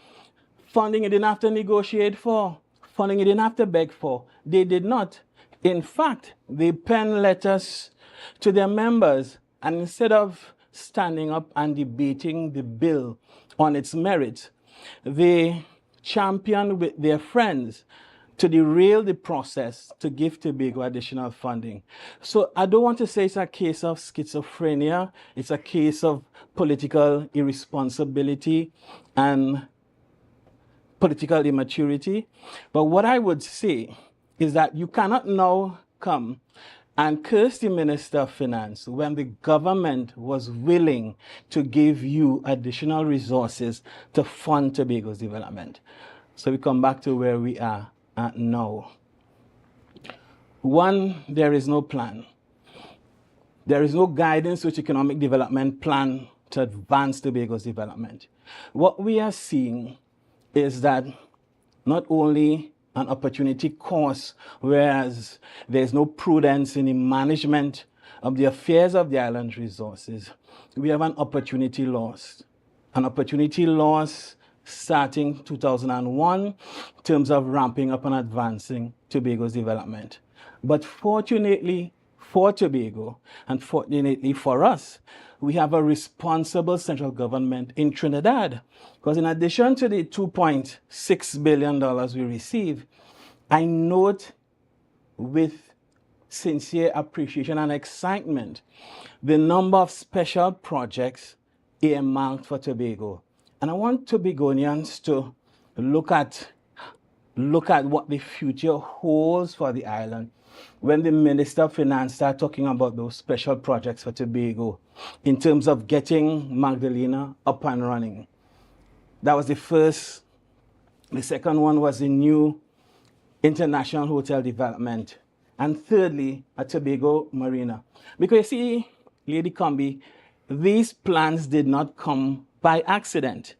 Funding you didn't have to negotiate for. Funding you didn't have to beg for. They did not. In fact, they penned letters to their members, and instead of standing up and debating the bill on its merits, they championed with their friends to derail the process to give Tobago additional funding. So I don't want to say it's a case of schizophrenia. It's a case of political irresponsibility and political immaturity. But what I would say is that you cannot now come and curse the Minister of Finance when the government was willing to give you additional resources to fund Tobago's development. So we come back to where we are at now. One, there is no plan. There is no guidance to economic development plan to advance Tobago's development. What we are seeing is that not only an opportunity cost, whereas there's no prudence in the management of the affairs of the island's resources, we have an opportunity lost. An opportunity lost starting 2001 in terms of ramping up and advancing Tobago's development. But fortunately for Tobago, and fortunately for us, we have a responsible central government in Trinidad. Because in addition to the $2.6 billion we receive, I note with sincere appreciation and excitement the number of special projects earmarked for Tobago. And I want Tobagonians to look at what the future holds for the island when the Minister of Finance started talking about those special projects for Tobago in terms of getting Magdalena up and running. That was the first. The second one was the new international hotel development. And thirdly, a Tobago Marina. Because you see, Lady Combi, these plans did not come by accident.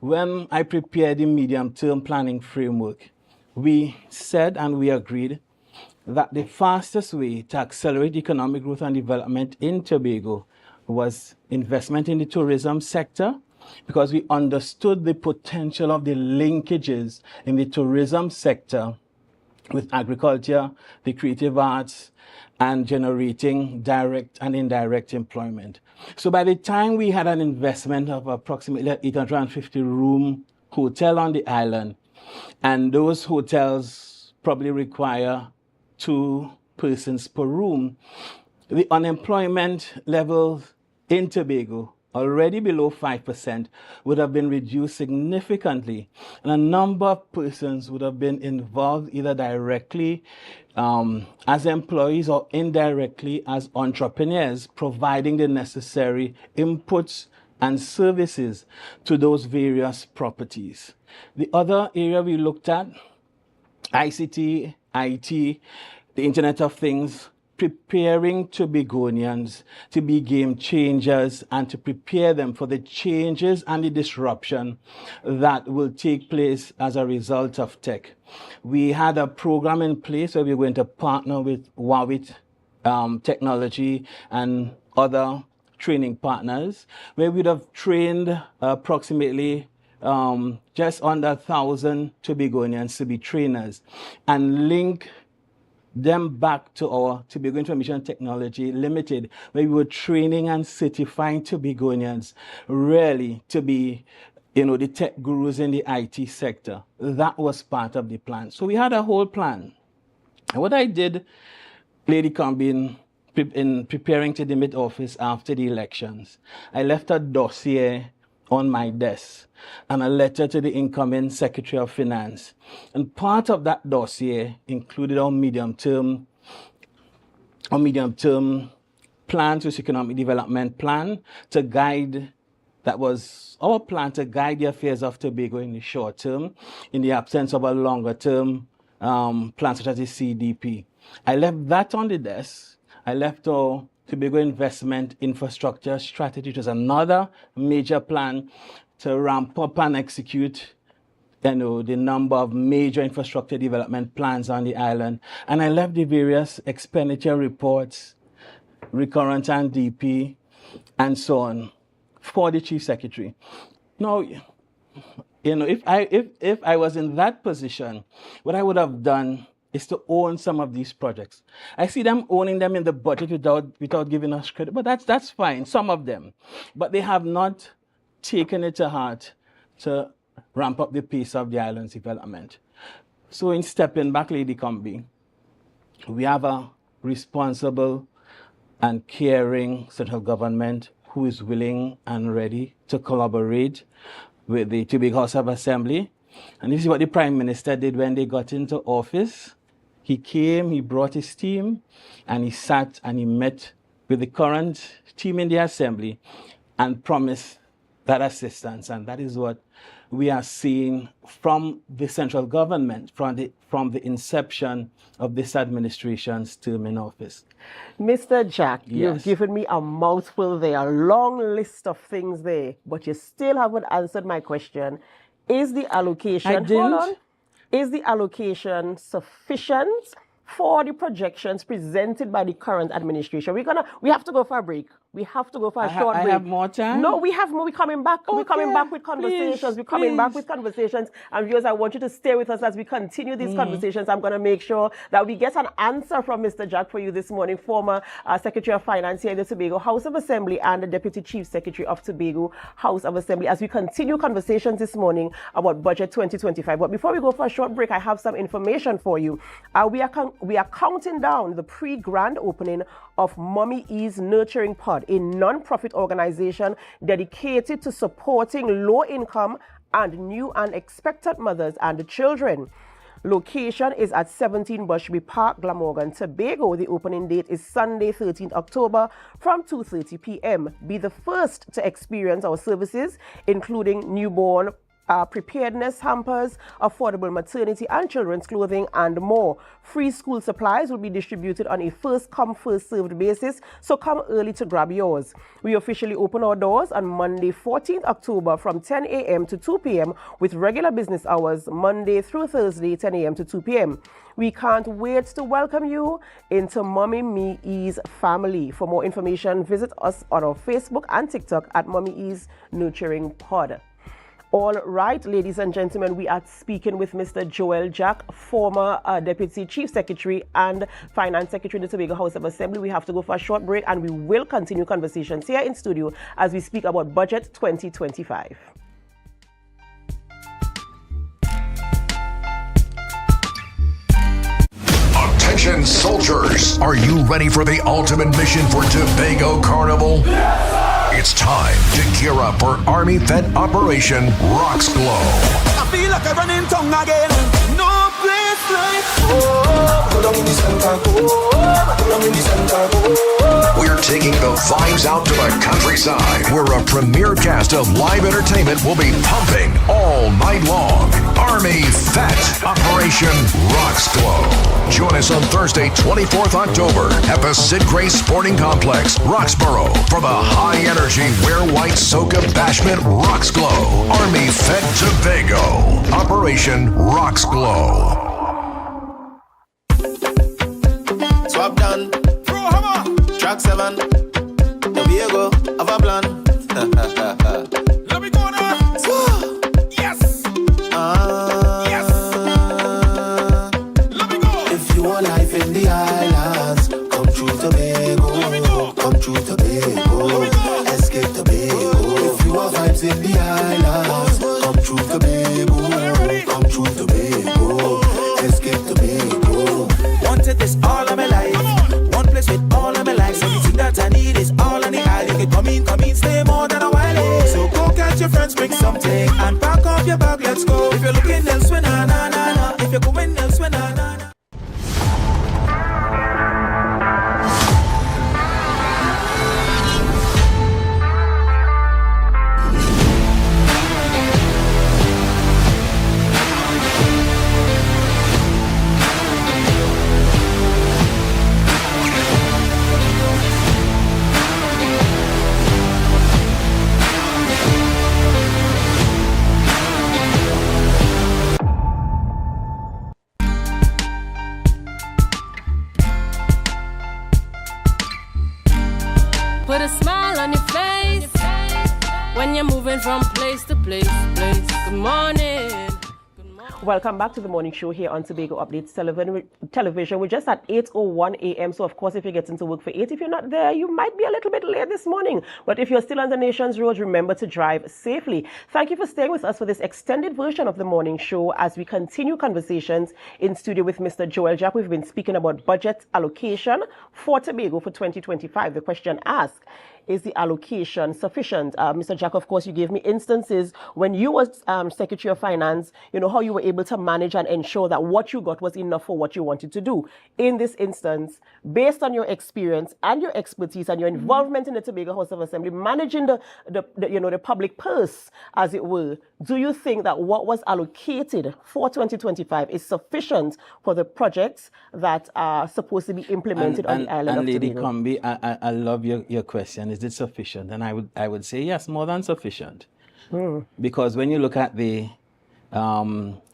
When I prepared the medium-term planning framework, we said and we agreed that the fastest way to accelerate economic growth and development in Tobago was investment in the tourism sector, because we understood the potential of the linkages in the tourism sector with agriculture, the creative arts, and generating direct and indirect employment. So by the time we had an investment of approximately 850-room hotel on the island, and those hotels probably require 2 persons per room, the unemployment level in Tobago, already below 5%, would have been reduced significantly. And a number of persons would have been involved either directly as employees or indirectly as entrepreneurs, providing the necessary inputs and services to those various properties. The other area we looked at, ICT IT, the Internet of Things, preparing Tobagonians to be game changers and to prepare them for the changes and the disruption that will take place as a result of tech. We had a program in place where we were going to partner with Huawei Technology and other training partners, where we'd have trained approximately just under 1,000 Tobagonians to be trainers and link them back to our Tobago Information Technology Limited, where we were training and certifying Tobagonians really to be, the tech gurus in the IT sector. That was part of the plan. So we had a whole plan. And what I did, Lady Combi, in preparing to demit office after the elections, I left a dossier on my desk and a letter to the incoming Secretary of Finance. And part of that dossier included our medium-term plan to economic development plan to guide, that was our plan to guide the affairs of Tobago in the short term, in the absence of a longer-term plan such as the CDP. I left that on the desk. I left our Tobago Investment Infrastructure Strategy, which is another major plan to ramp up and execute the number of major infrastructure development plans on the island. And I left the various expenditure reports, recurrent and DP, and so on, for the Chief Secretary. Now, if I was in that position, what I would have done is to own some of these projects. I see them owning them in the budget without giving us credit, but that's fine, some of them. But they have not taken it to heart to ramp up the pace of the island's development. So in stepping back, Lady Combi, we have a responsible and caring central government who is willing and ready to collaborate with the Tobago House of Assembly. And this is what the Prime Minister did when they got into office. He came, he brought his team, and he sat and he met with the current team in the Assembly and promised that assistance. And that is what we are seeing from the central government, from the inception of this administration's term in office. Mr. Jack, Yes. you've given me a mouthful there, a long list of things there, but you still haven't answered my question. Is the allocation, hold on, is the allocation sufficient for the projections presented by the current administration? We have to go for a break. We have to go for a short break. I have more time? No, we have more. We're coming back. We're coming back with conversations. We're coming back with conversations. And viewers, I want you to stay with us as we continue these conversations. I'm going to make sure that we get an answer from Mr. Jack for you this morning, former Secretary of Finance here in the Tobago House of Assembly and the Deputy Chief Secretary of Tobago House of Assembly, as we continue conversations this morning about Budget 2025. But before we go for a short break, I have some information for you. We are counting down the pre-grand opening of Mommy E's Nurturing Pod, a non-profit organization dedicated to supporting low-income and new and expectant mothers and children. Location is at 17 Bushby Park, Glamorgan, Tobago. The opening date is Sunday, 13th October from 2:30 p.m. Be the first to experience our services, including newborn preparedness hampers, affordable maternity and children's clothing, and more. Free school supplies will be distributed on a first-come, first-served basis, so come early to grab yours. We officially open our doors on Monday, 14th October from 10 a.m. to 2 p.m. with regular business hours Monday through Thursday, 10 a.m. to 2 p.m. We can't wait to welcome you into Mommy Me E's family. For more information, visit us on our Facebook and TikTok at Mommy E's Nurturing Pod. All right, ladies and gentlemen, we are speaking with Mr. Joel Jack, former Deputy Chief Secretary and Finance Secretary in the Tobago House of Assembly. We have to go for a short break and we will continue conversations here in studio as we speak about Budget 2025. Attention soldiers, are you ready for the ultimate mission for Tobago Carnival? It's time to gear up for Army-fed Operation Rocks Glow. I feel like I run in tongue again. No place We're taking the vibes out to the countryside, where a premier cast of live entertainment will be pumping all night long. Army Fat Operation Rocks Glow. Join us on Thursday, 24th October at the Sid Grace Sporting Complex, Roxborough, for the high-energy Wear White Soca Bashment Rocks Glow. Army Fed Tobago. Operation Rocks Glow. Swap done. Track 7. Tobago of a plan. Let me go now. Yes. Yes. Let me go. If you want life in the islands, come through Tobago. Come through Tobago. Escape Tobago. If you want vibes in the islands, come through Tobago. Come through Tobago. Escape Tobago. Wanted this all of my life. One place with all of my life. Everything that I need is all on the island. You can come in, stay more than a while. So go catch your friends, bring something, and pack up your bag, let's go. If you're looking elsewhere, na na na na. If you're going elsewhere, na na na. Put a smile on your face when you're moving from place to place. Good morning. Welcome back to the morning show here on Tobago Updates Television. We're just at 8:01 a.m. So, of course, if you're getting to work for 8, if you're not there, you might be a little bit late this morning. But if you're still on the nation's roads, remember to drive safely. Thank you for staying with us for this extended version of the morning show as we continue conversations in studio with Mr. Joel Jack. We've been speaking about budget allocation for Tobago for 2025. The question asked, is the allocation sufficient? Mr. Jack, of course, you gave me instances when you were Secretary of Finance, you know, how you were able to manage and ensure that what you got was enough for what you wanted to do. In this instance, based on your experience and your expertise and your involvement in the Tobago House of Assembly, managing the public purse, as it were, do you think that what was allocated for 2025 is sufficient for the projects that are supposed to be implemented on the island of Lady Tobago? Combi, I love your question. Is it sufficient? And I would say yes, more than sufficient. Because when you look at the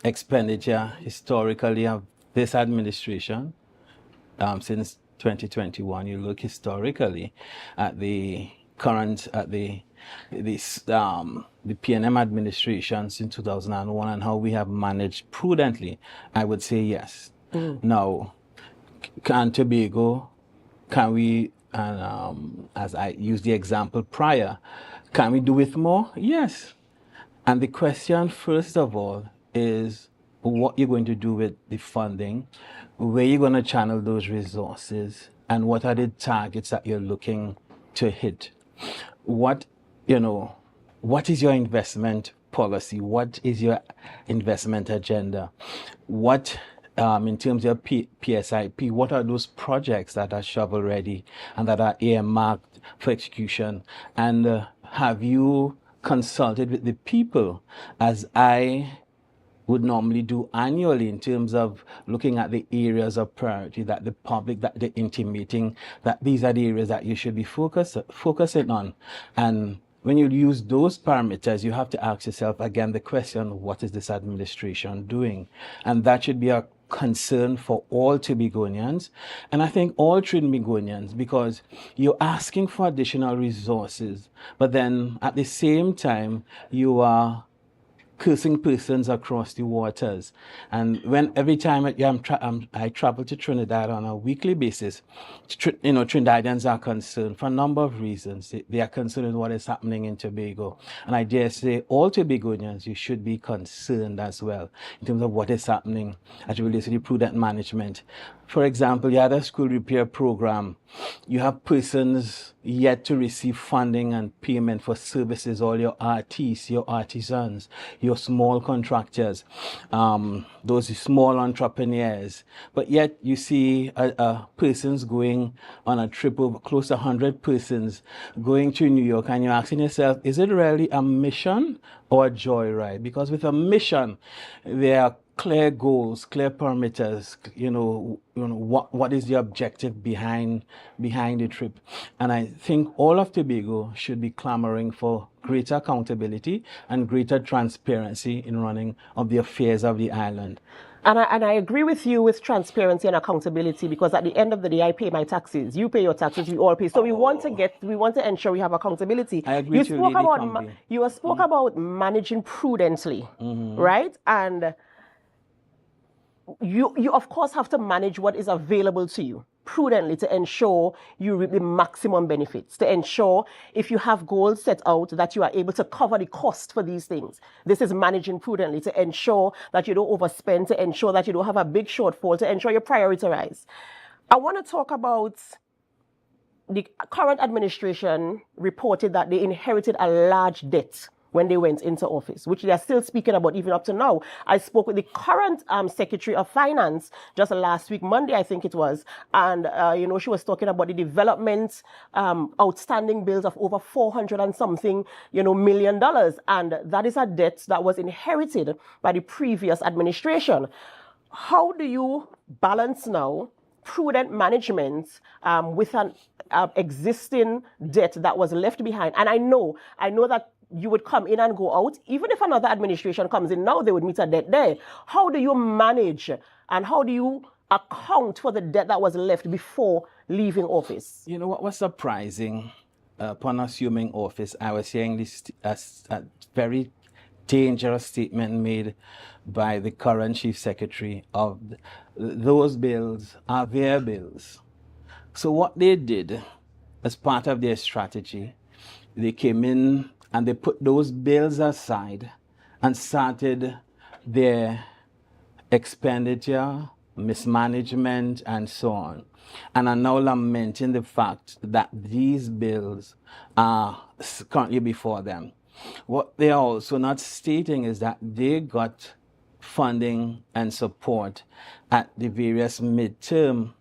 expenditure historically of this administration since 2021, you look historically at the current the PNM administrations in 2001 and how we have managed prudently, I would say yes. Now, can Tobago, can we, and as I used the example prior, can we do with more? Yes. And the question, first of all, is what you're going to do with the funding, where you're going to channel those resources, and what are the targets that you're looking to hit. What is your investment policy? What is your investment agenda? What, in terms of PSIP, what are those projects that are shovel ready and that are earmarked for execution? And have you consulted with the people, as I would normally do annually, in terms of looking at the areas of priority that the public, that they're intimating that these are the areas that you should be focusing on? And when you use those parameters, you have to ask yourself again the question, what is this administration doing? And that should be a concern for all Tobagonians, and I think all Trinbagonians, because you're asking for additional resources, but then at the same time you are cursing persons across the waters. And when every time I travel to Trinidad on a weekly basis, Trinidadians are concerned for a number of reasons. They are concerned with what is happening in Tobago. And I dare say all Tobagonians, you should be concerned as well in terms of what is happening as it relates to the prudent management. For example, you had a school repair program. You have persons, yet to receive funding and payment for services, all your artists, your artisans, your small contractors, those small entrepreneurs. But yet you see persons going on a trip of close to 100 persons going to New York, and you're asking yourself, is it really a mission or a joyride? Because with a mission, there are clear goals, clear parameters, what is the objective behind the trip. And I think all of Tobago should be clamoring for greater accountability and greater transparency in running of the affairs of the island. And I agree with you with transparency and accountability, because at the end of the day, I pay my taxes. You pay your taxes. We all pay. So we want to ensure we have accountability. I agree with you, Lady Combi. You spoke about managing prudently, right? And you of course have to manage what is available to you prudently to ensure you reap the maximum benefits, to ensure if you have goals set out that you are able to cover the cost for these things. This is managing prudently to ensure that you don't overspend, to ensure that you don't have a big shortfall, to ensure you prioritize. I want to talk about the current administration reported that they inherited a large debt when they went into office, which they are still speaking about even up to now. I spoke with the current Secretary of Finance just last week, Monday, I think it was, and she was talking about the development outstanding bills of over $400 and something, million, and that is a debt that was inherited by the previous administration. How do you balance now prudent management with an existing debt that was left behind? And I know that you would come in and go out. Even if another administration comes in now, they would meet a debt there. How do you manage and how do you account for the debt that was left before leaving office? You know what was surprising upon assuming office? I was hearing this a very dangerous statement made by the current Chief Secretary of those bills are their bills. So what they did as part of their strategy, they came in and they put those bills aside and started their expenditure, mismanagement, and so on. And are now lamenting the fact that these bills are currently before them. What they are also not stating is that they got funding and support at the various midterm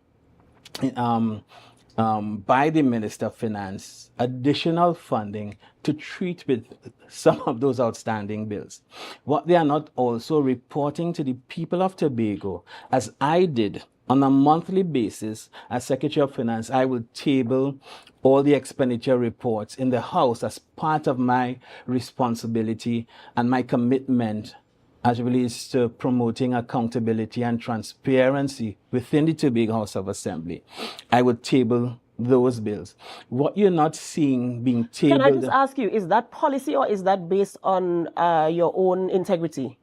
by the Minister of Finance, additional funding to treat with some of those outstanding bills. What they are not also reporting to the people of Tobago, as I did on a monthly basis as Secretary of Finance, I will table all the expenditure reports in the House as part of my responsibility and my commitment as it relates to promoting accountability and transparency within the Tobago House of Assembly. I would table those bills. What you're not seeing being tabled... Can I just ask you, is that policy or is that based on your own integrity?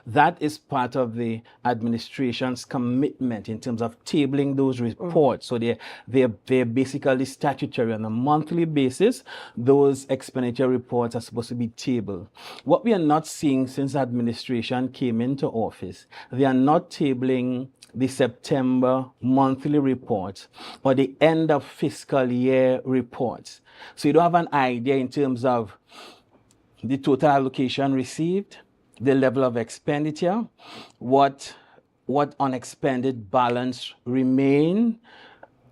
That is part of the administration's commitment in terms of tabling those reports. So they're basically statutory on a monthly basis. Those expenditure reports are supposed to be tabled. What we are not seeing since administration came into office, they are not tabling the September monthly reports or the end of fiscal year reports. So you don't have an idea in terms of the total allocation received, the level of expenditure, what unexpended balance remain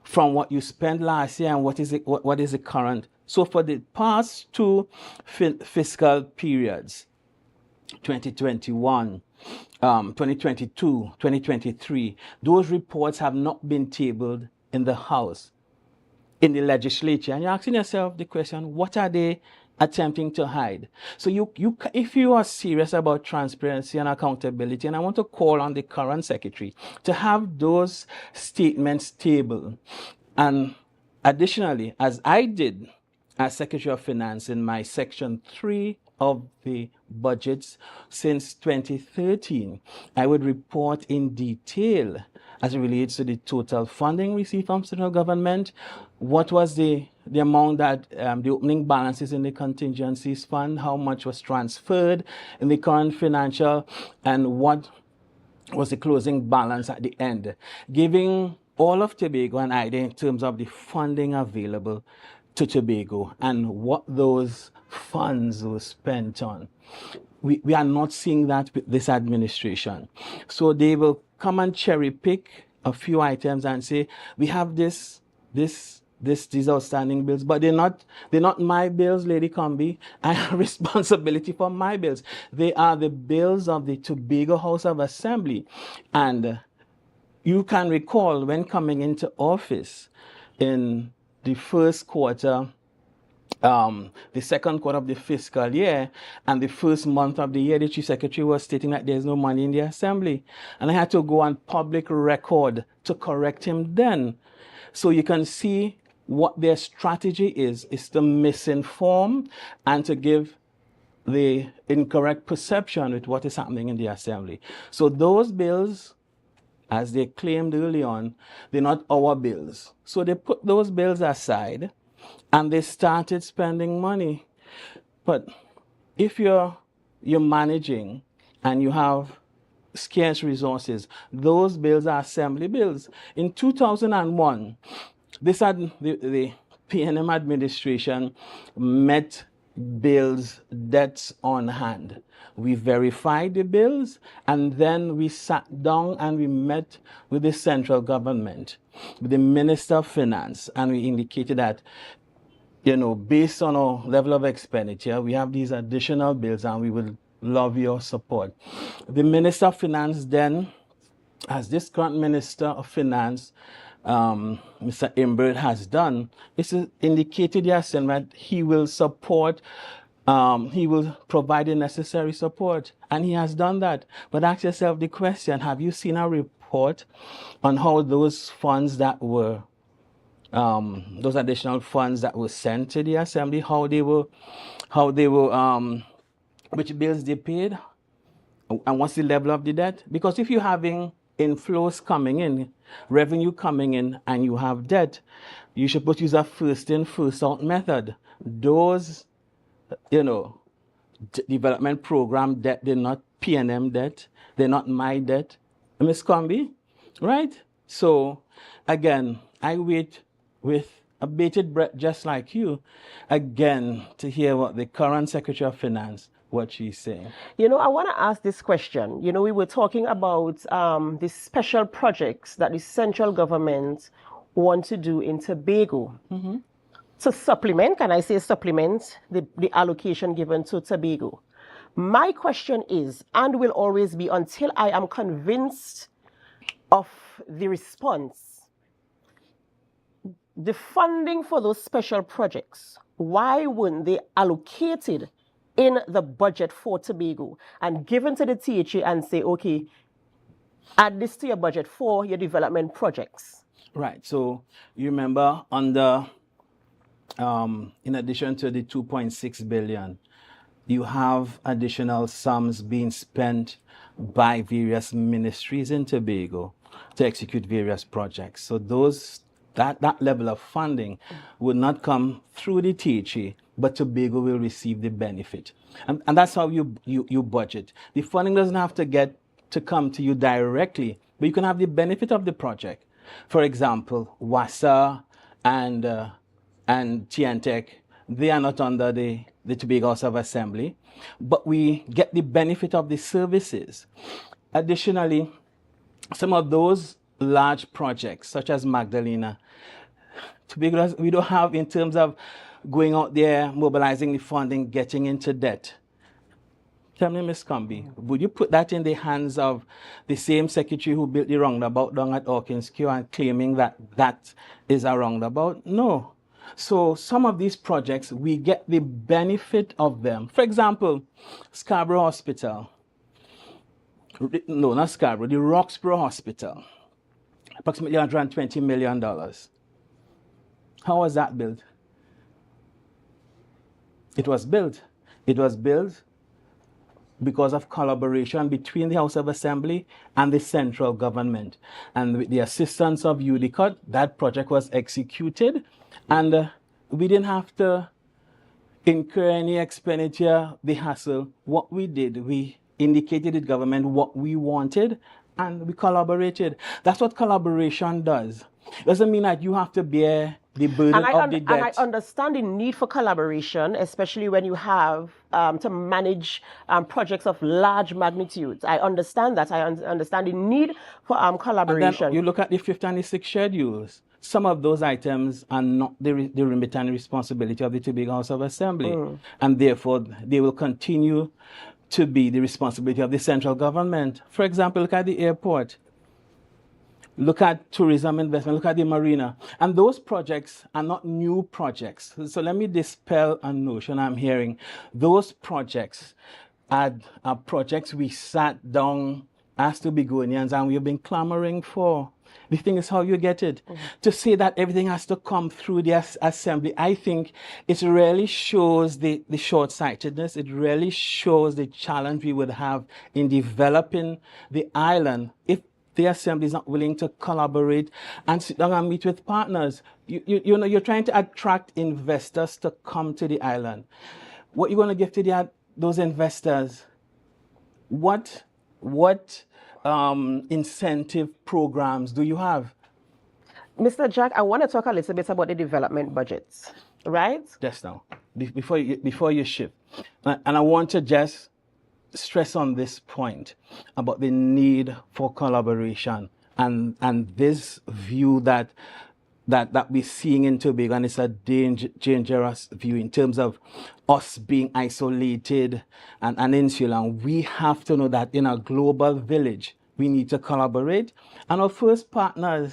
from what you spent last year, and what is the current. So for the past two fiscal periods, 2021, 2022, 2023, those reports have not been tabled in the House, in the legislature. And you're asking yourself the question, what are they attempting to hide? So if you are serious about transparency and accountability, and I want to call on the current secretary to have those statements tabled. And additionally, as I did as Secretary of Finance in my Section 3 of the budgets since 2013, I would report in detail as it relates to the total funding received from central government, what was the amount that the opening balances in the contingencies fund, how much was transferred in the current financial, and what was the closing balance at the end, giving all of Tobago an idea in terms of the funding available to Tobago and what those funds were spent on. We are not seeing that with this administration. So they will come and cherry pick a few items and say, we have these outstanding bills, but they're not my bills, Lady Combi. I have responsibility for my bills. They are the bills of the Tobago House of Assembly. And you can recall when coming into office in the first quarter, the second quarter of the fiscal year, and the first month of the year, the Chief Secretary was stating that there's no money in the Assembly. And I had to go on public record to correct him then. So you can see what their strategy is to misinform and to give the incorrect perception with what is happening in the Assembly. So those bills, as they claimed early on, they're not our bills. So they put those bills aside and they started spending money. But if you're managing and you have scarce resources, those bills are Assembly bills. In 2001, the PNM administration met bills, debts on hand. We verified the bills, and then we sat down and we met with the central government, with the Minister of Finance, and we indicated that, based on our level of expenditure, we have these additional bills and we will love your support. The Minister of Finance then, as this current Minister of Finance, Mr. Imbert has done, is indicated yes, and that he will support, he will provide the necessary support, and he has done that. But ask yourself the question, have you seen a report on how those funds that were, those additional funds that were sent to the Assembly, how they were, which bills they paid, and what's the level of the debt? Because if you're having inflows coming in, revenue coming in, and you have debt, you should put use a first in, first out method. Those, development program debt, they're not PNM debt, they're not my debt, Ms. Combi, right? So, again, I wait with a bated breath, just like you, again, to hear what the current Secretary of Finance, what she's saying. I want to ask this question. We were talking about the special projects that the central government want to do in Tobago to supplement, can I say supplement, the allocation given to Tobago. My question is, and will always be until I am convinced of the response, the funding for those special projects, why weren't they allocated in the budget for Tobago and given to the THA and say, okay, add this to your budget for your development projects? Right. So you remember under, in addition to the 2.6 billion, you have additional sums being spent by various ministries in Tobago to execute various projects. So that level of funding will not come through the THA, but Tobago will receive the benefit. And that's how you budget. The funding doesn't have to come to you directly, but you can have the benefit of the project. For example, WASA and TNTech, they are not under the Tobago House of Assembly, but we get the benefit of the services. Additionally, some of those large projects, such as Magdalena, Tobago, we don't have in terms of going out there, mobilizing the funding, getting into debt. Tell me, Ms. Combi, would you put that in the hands of the same secretary who built the roundabout down at Hawkins Q and claiming that that is a roundabout? No. So some of these projects, we get the benefit of them. For example, Scarborough Hospital. No, not Scarborough, the Roxborough Hospital. Approximately $120 million. How was that built? It was built because of collaboration between the House of Assembly and the central government. And with the assistance of UDICOT, that project was executed, and we didn't have to incur any expenditure, the hassle. What we did, we indicated to the government what we wanted, and we collaborated. That's what collaboration does. Doesn't mean that you have to bear the burden of the debt. And I understand the need for collaboration, especially when you have to manage projects of large magnitudes. I understand that. I understand the need for collaboration. And then you look at the 5th and the 6th schedules. Some of those items are not the remit and responsibility of the Tobago House of Assembly. And therefore, they will continue to be the responsibility of the central government. For example, look at the airport. Look at tourism investment, look at the marina. And those projects are not new projects. So let me dispel a notion I'm hearing. Those projects are projects we sat down as Tobagonians and we've been clamoring for. The thing is how you get it. To say that everything has to come through the assembly, I think it really shows the short-sightedness. It really shows the challenge we would have in developing the island if the assembly is not willing to collaborate and sit down and meet with partners. You know, you're trying to attract investors to come to the island. What you're going to give to those investors? What incentive programs do you have? Mr. Jack, I want to talk a little bit about the development budgets, right? Just now, before you shift. And I want to just stress on this point about the need for collaboration and this view that we're seeing in Tobago, and it's a dangerous view in terms of us being isolated and insular. And we have to know that in a global village, we need to collaborate. And our first partner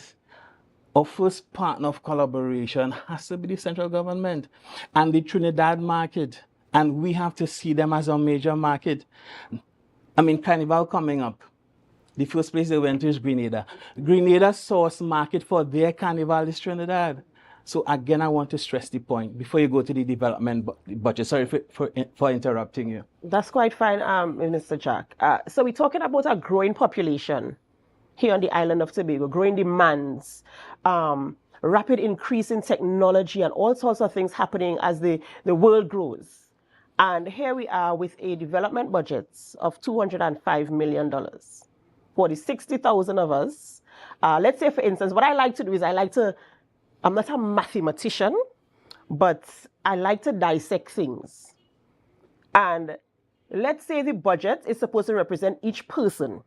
of collaboration has to be the central government and the Trinidad market. And we have to see them as a major market. I mean, Carnival coming up. The first place they went to is Grenada. Grenada's source market for their Carnival is Trinidad. So again, I want to stress the point before you go to the development budget. Sorry for interrupting you. That's quite fine, Mr. Jack. So we're talking about a growing population here on the island of Tobago, growing demands, rapid increase in technology and all sorts of things happening as the world grows. And here we are with a development budget of $205 million for the 60,000 of us. Let's say, for instance, what I like to do is I'm not a mathematician, but I like to dissect things. And let's say the budget is supposed to represent each person.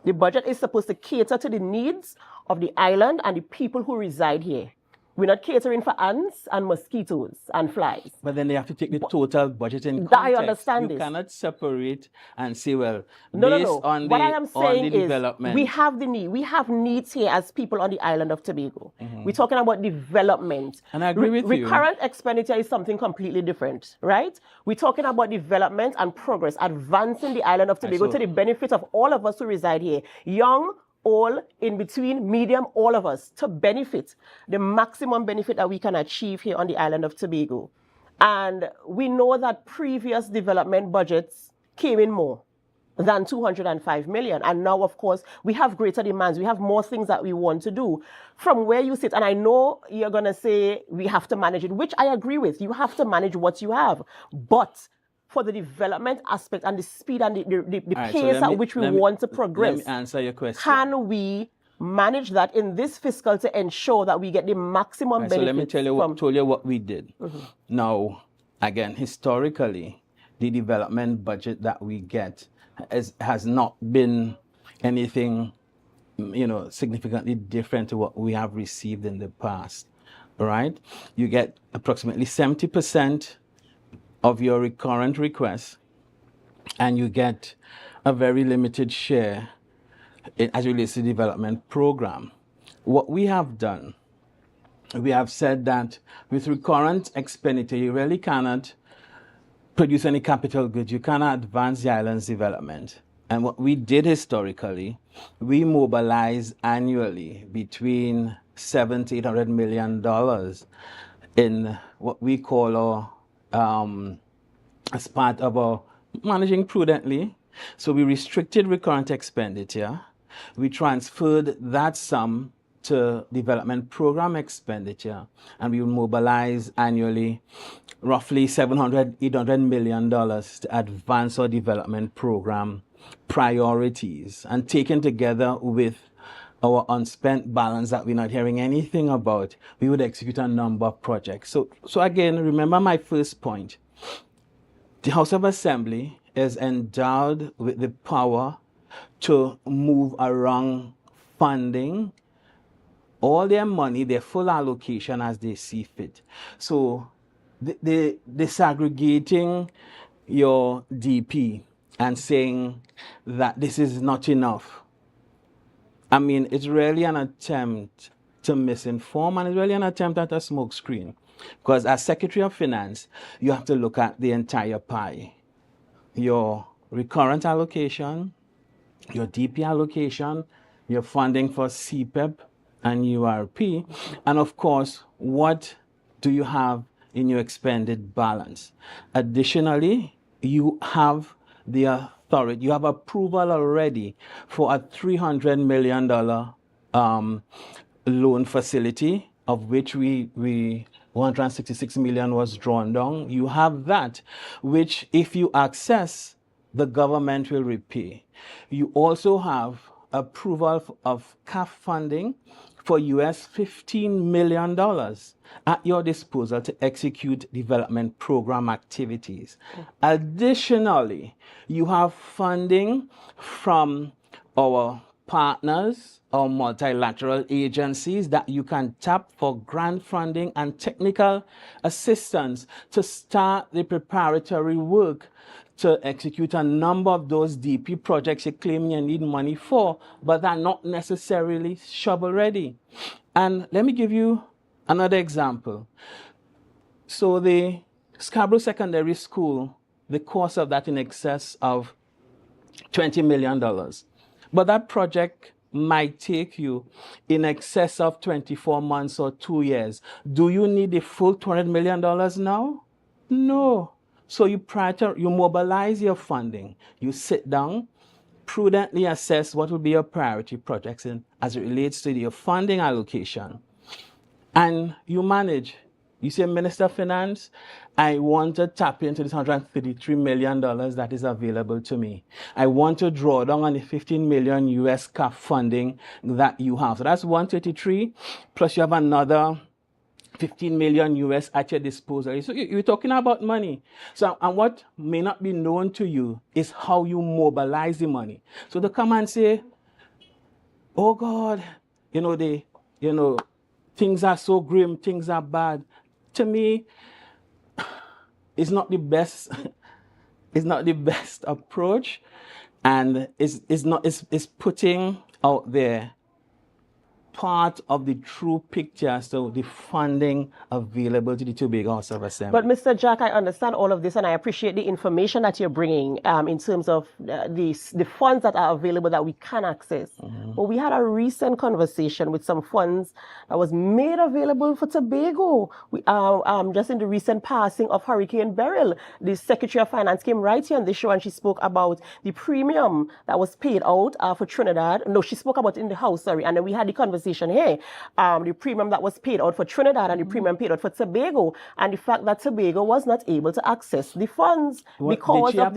The budget is supposed to cater to the needs of the island and the people who reside here. We're not catering for ants and mosquitoes and flies. But then they have to take the total budget in context. I understand this. You cannot separate and say, well, no. on what the, I am saying is development. We have the need. We have needs here as people on the island of Tobago. We're talking about development. And I agree with you. Recurrent expenditure is something completely different, right? We're talking about development and progress, advancing the island of Tobago to the benefit of all of us who reside here. Young, all, in between, medium, all of us, to benefit, the maximum benefit that we can achieve here on the island of Tobago. And we know that previous development budgets came in more than 205 million. And now, of course, we have greater demands. We have more things that we want to do. From where you sit, and I know you're going to say we have to manage it, which I agree with. You have to manage what you have. But for the development aspect and the speed and the pace at which we want to progress, let me answer your question. Can we manage that in this fiscal to ensure that we get the maximum benefit? So let me tell you what we did. Now, again, historically, the development budget that we get has not been anything, significantly different to what we have received in the past. Right? You get approximately 70% of your recurrent requests, and you get a very limited share as relates to the development program. What we have done, we have said that with recurrent expenditure, you really cannot produce any capital goods. You cannot advance the island's development. And what we did historically, we mobilized annually between $700 to $800 million in what we call our as part of our managing prudently. So we restricted recurrent expenditure. We transferred that sum to development program expenditure, and we will mobilize annually roughly $700, $800 million to advance our development program priorities, and taken together with our unspent balance that we're not hearing anything about, we would execute a number of projects. So again, remember my first point. The House of Assembly is endowed with the power to move around funding, all their money, their full allocation as they see fit. So the disaggregating your DP and saying that this is not enough, I mean, it's really an attempt to misinform, and it's really an attempt at a smokescreen. Because as Secretary of Finance, you have to look at the entire pie. Your recurrent allocation, your DP allocation, your funding for CPEP and URP, and of course, what do you have in your expended balance? Additionally, you have the authority, you have approval already for a $300 million loan facility, of which we 166 million was drawn down. You have that, which if you access, the government will repay. You also have approval of CAF funding for US $15 million at your disposal to execute development program activities. Additionally, you have funding from our partners or multilateral agencies that you can tap for grant funding and technical assistance to start the preparatory work to execute a number of those DP projects you claim you need money for, but are not necessarily shovel ready. And let me give you another example. So the Scarborough Secondary School, the cost of that in excess of $20 million. But that project might take you in excess of 24 months or 2 years. Do you need the full $200 million now? No. So you mobilize your funding. You sit down, prudently assess what will be your priority projects as it relates to your funding allocation. And you manage. You say, Minister of Finance, I want to tap into this $133 million that is available to me. I want to draw down on the 15 million US CAF funding that you have. So that's 133, plus you have another 15 million US at your disposal. So you're talking about money. So, and what may not be known to you is how you mobilize the money. So to come and say, oh God, things are so grim, things are bad. To me, it's not the best. It's not the best approach, and it's putting out there part of the true picture, so the funding available to the Tobago House of Assembly. But Mr. Jack, I understand all of this, and I appreciate the information that you're bringing in terms of the funds that are available that we can access. But we had a recent conversation with some funds that was made available for Tobago. We just in the recent passing of Hurricane Beryl, the Secretary of Finance came right here on the show and she spoke about the premium that was paid out for Trinidad. No, she spoke about it in the House, sorry, and then we had the conversation here, the premium that was paid out for Trinidad and the premium paid out for Tobago, and the fact that Tobago was not able to access the funds because of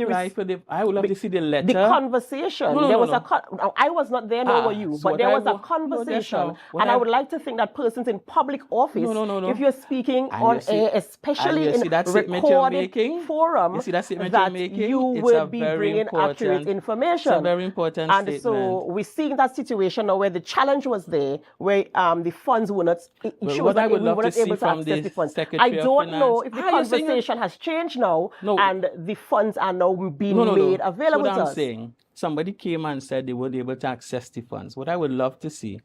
I would love to see the letter. The conversation. I was not there, nor were you, but there was a conversation, and I would like to think that persons in public office, if you're speaking on air, especially in recorded forum, that you will be bringing accurate information. It's a very important statement. So we're seeing that situation now where the challenge was there, where the funds were not, we were not able to access the funds. I don't know if the conversation has changed now and the funds are now being made available to us. I'm saying, somebody came and said they weren't able to access the funds. What I would love to see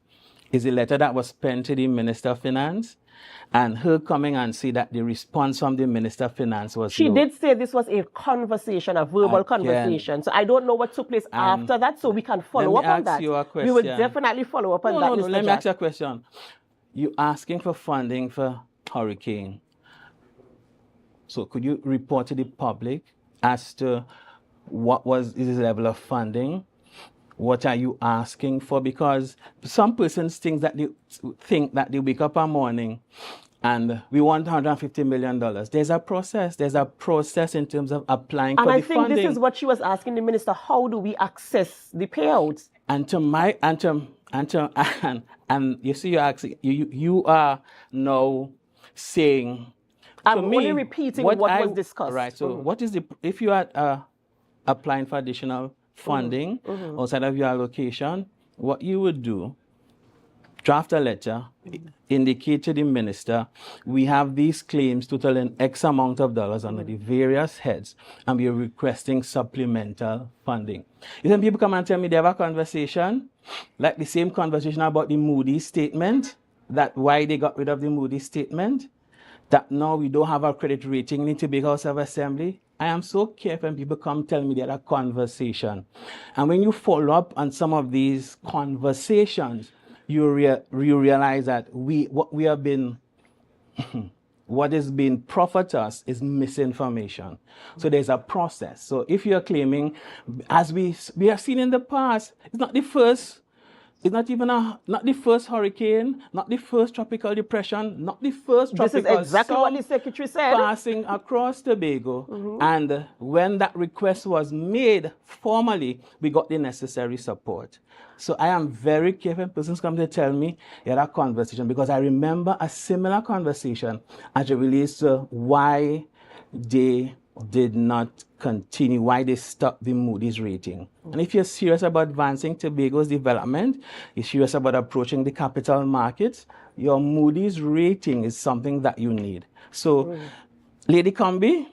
is a letter that was penned to the Minister of Finance, and her coming and see that the response from the Minister of Finance was She did say this was a conversation, a verbal conversation. So I don't know what took place after that, so we can follow up on that. We will definitely follow up on that, Mr. Let me ask you a question. You're asking for funding for Hurricane. So could you report to the public as to what was his level of funding? What are you asking for? Because some persons think that they wake up one morning and we want $150 million. There's a process. There's a process in terms of applying for the funding. And I think this is what she was asking the minister. How do we access the payouts? And to And you see, you are now saying. I'm to only me, repeating what was discussed. Right. So, what is if you are applying for additional funding outside of your allocation, what you would do? Draft a letter, indicate to the minister, we have these claims totaling X amount of dollars under the various heads, and we are requesting supplemental funding. Then people come and tell me they have a conversation, like the same conversation about the Moody's statement, that why they got rid of the Moody's statement, that now we don't have a credit rating in the Tobago House of Assembly. I am so careful when people come tell me they had a conversation. And when you follow up on some of these conversations, you realize that what is being proffered to us is misinformation. So there's a process. So if you're claiming, as we have seen in the past, it's not the first. It's not even not the first hurricane, not the first tropical depression, not the first tropical This is exactly what the secretary said. Passing across Tobago. And when that request was made formally, we got the necessary support. So I am very careful when persons come to tell me they had a conversation, because I remember a similar conversation as it relates to why they did not continue, why they stopped the Moody's rating. And if you're serious about advancing Tobago's development, you're serious about approaching the capital markets, your Moody's rating is something that you need. So, Lady Combi,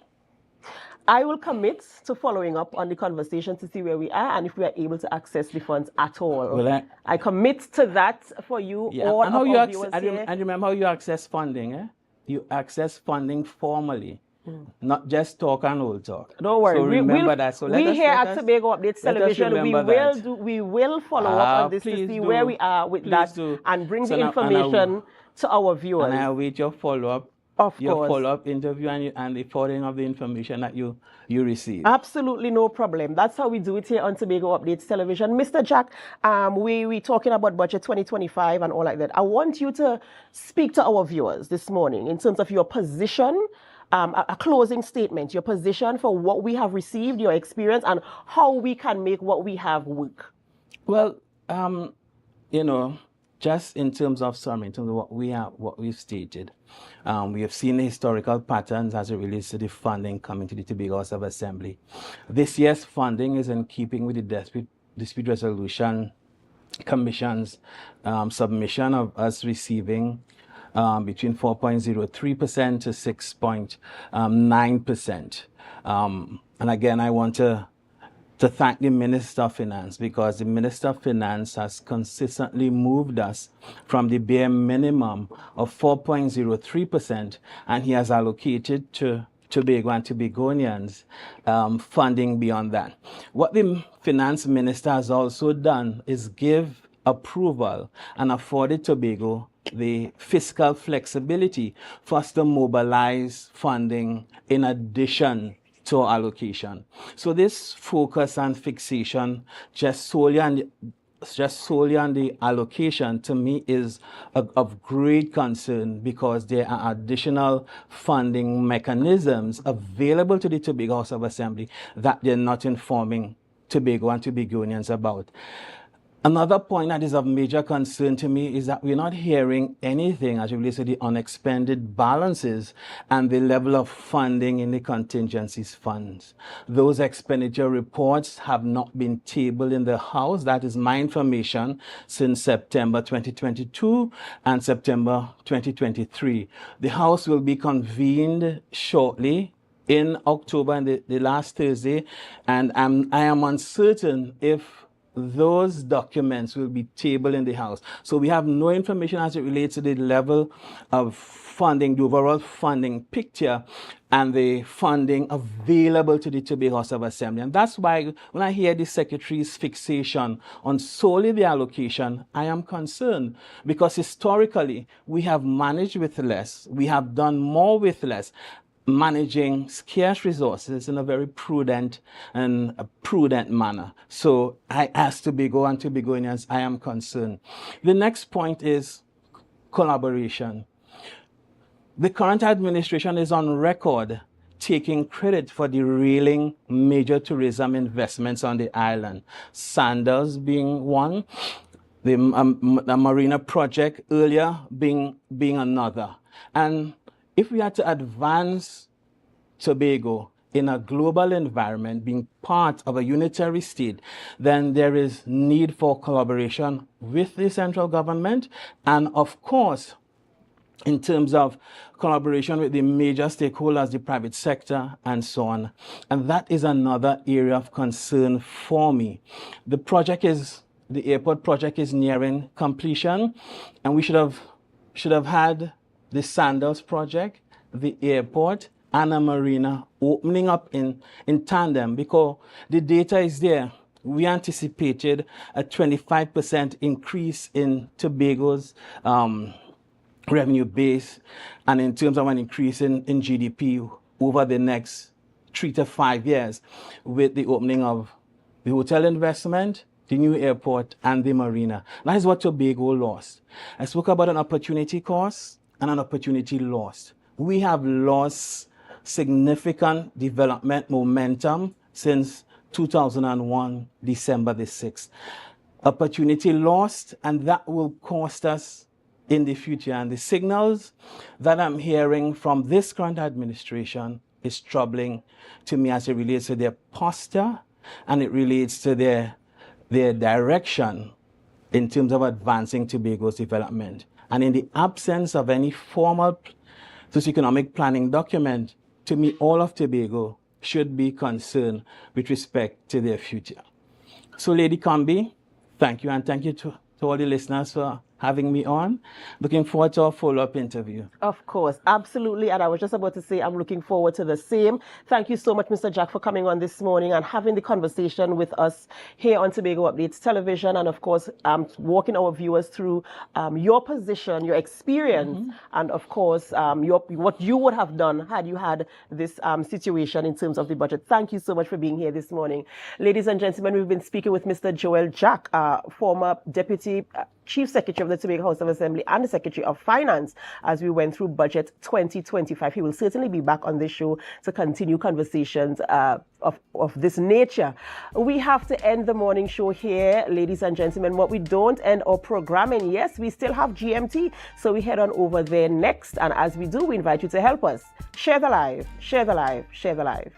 I will commit to following up on the conversation to see where we are and if we are able to access the funds at all. Well, I commit to that for you, all and of how you our viewers here. and remember how you access funding, eh? You access funding formally. Not just talk and old talk. Don't worry. So remember that. So we here at Tobago Updates Television, we will follow up on this to see where we are with that and bring the information to our viewers. And I await your follow-up. Your follow-up interview and the forwarding of the information that you receive. Absolutely no problem. That's how we do it here on Tobago Updates Television. Mr. Jack, we talking about budget 2025 and all like that. I want you to speak to our viewers this morning in terms of your position, a closing statement, your position for what we have received, your experience, and how we can make what we have work. Well, just in terms of what we've stated, we have seen the historical patterns as it relates to the funding coming to the Tobago House of Assembly. This year's funding is in keeping with the Dispute Resolution Commission's submission of us receiving between 4.03% to 6.9%. And again, I want to thank the Minister of Finance, because the Minister of Finance has consistently moved us from the bare minimum of 4.03%, and he has allocated to Tobago and Tobagonians funding beyond that. What the Finance Minister has also done is give approval and afforded Tobago the fiscal flexibility for us to mobilize funding in addition to our allocation. So this focus and fixation just solely on the allocation, to me, is of great concern, because there are additional funding mechanisms available to the Tobago House of Assembly that they're not informing Tobago and Tobagonians about. Another point that is of major concern to me is that we're not hearing anything as it relates to the unexpended balances and the level of funding in the contingencies funds. Those expenditure reports have not been tabled in the House. That is my information since September 2022 and September 2023. The House will be convened shortly in October, and the last Thursday, and I am uncertain if those documents will be tabled in the House. So we have no information as it relates to the level of funding, the overall funding picture, and the funding available to the Tobago House of Assembly. And that's why when I hear the Secretary's fixation on solely the allocation, I am concerned, because historically we have managed with less, we have done more with less, managing scarce resources in a very prudent manner. So I, as Tobago and Tobagonians, I am concerned. The next point is collaboration. The current administration is on record taking credit for derailing major tourism investments on the island, Sandals being one. the marina project earlier being another. And if we had to advance Tobago in a global environment, being part of a unitary state, then there is need for collaboration with the central government, and of course, in terms of collaboration with the major stakeholders, the private sector, and so on. And that is another area of concern for me. The airport project is nearing completion, and we should have had the Sandals project, the airport, and a marina opening up in tandem, because the data is there. We anticipated a 25% increase in Tobago's revenue base, and in terms of an increase in GDP over the next 3 to 5 years with the opening of the hotel investment, the new airport, and the marina. That is what Tobago lost. I spoke about an opportunity cost and an opportunity lost. We have lost significant development momentum since 2001, December the 6th. Opportunity lost, and that will cost us in the future. And the signals that I'm hearing from this current administration is troubling to me as it relates to their posture and it relates to their direction in terms of advancing Tobago's development. And in the absence of any formal socioeconomic planning document, to me, all of Tobago should be concerned with respect to their future. So, Lady Combi, thank you, and thank you to all the listeners for having me on. Looking forward to a follow-up interview. Of course, absolutely. And I was just about to say I'm looking forward to the same. Thank you so much, Mr. Jack, for coming on this morning and having the conversation with us here on Tobago Updates Television. And of course, walking our viewers through your position, your experience, and of course, what you would have done had you had this situation in terms of the budget. Thank you so much for being here this morning. Ladies and gentlemen, we've been speaking with Mr. Joel Jack, former Deputy Chief Secretary of the Tobago House of Assembly and the Secretary of Finance, as we went through Budget 2025. He will certainly be back on this show to continue conversations of this nature. We have to end the morning show here, ladies and gentlemen. What we don't end our programming, yes, we still have GMT, so we head on over there next. And as we do, we invite you to help us. Share the live, share the live, share the live.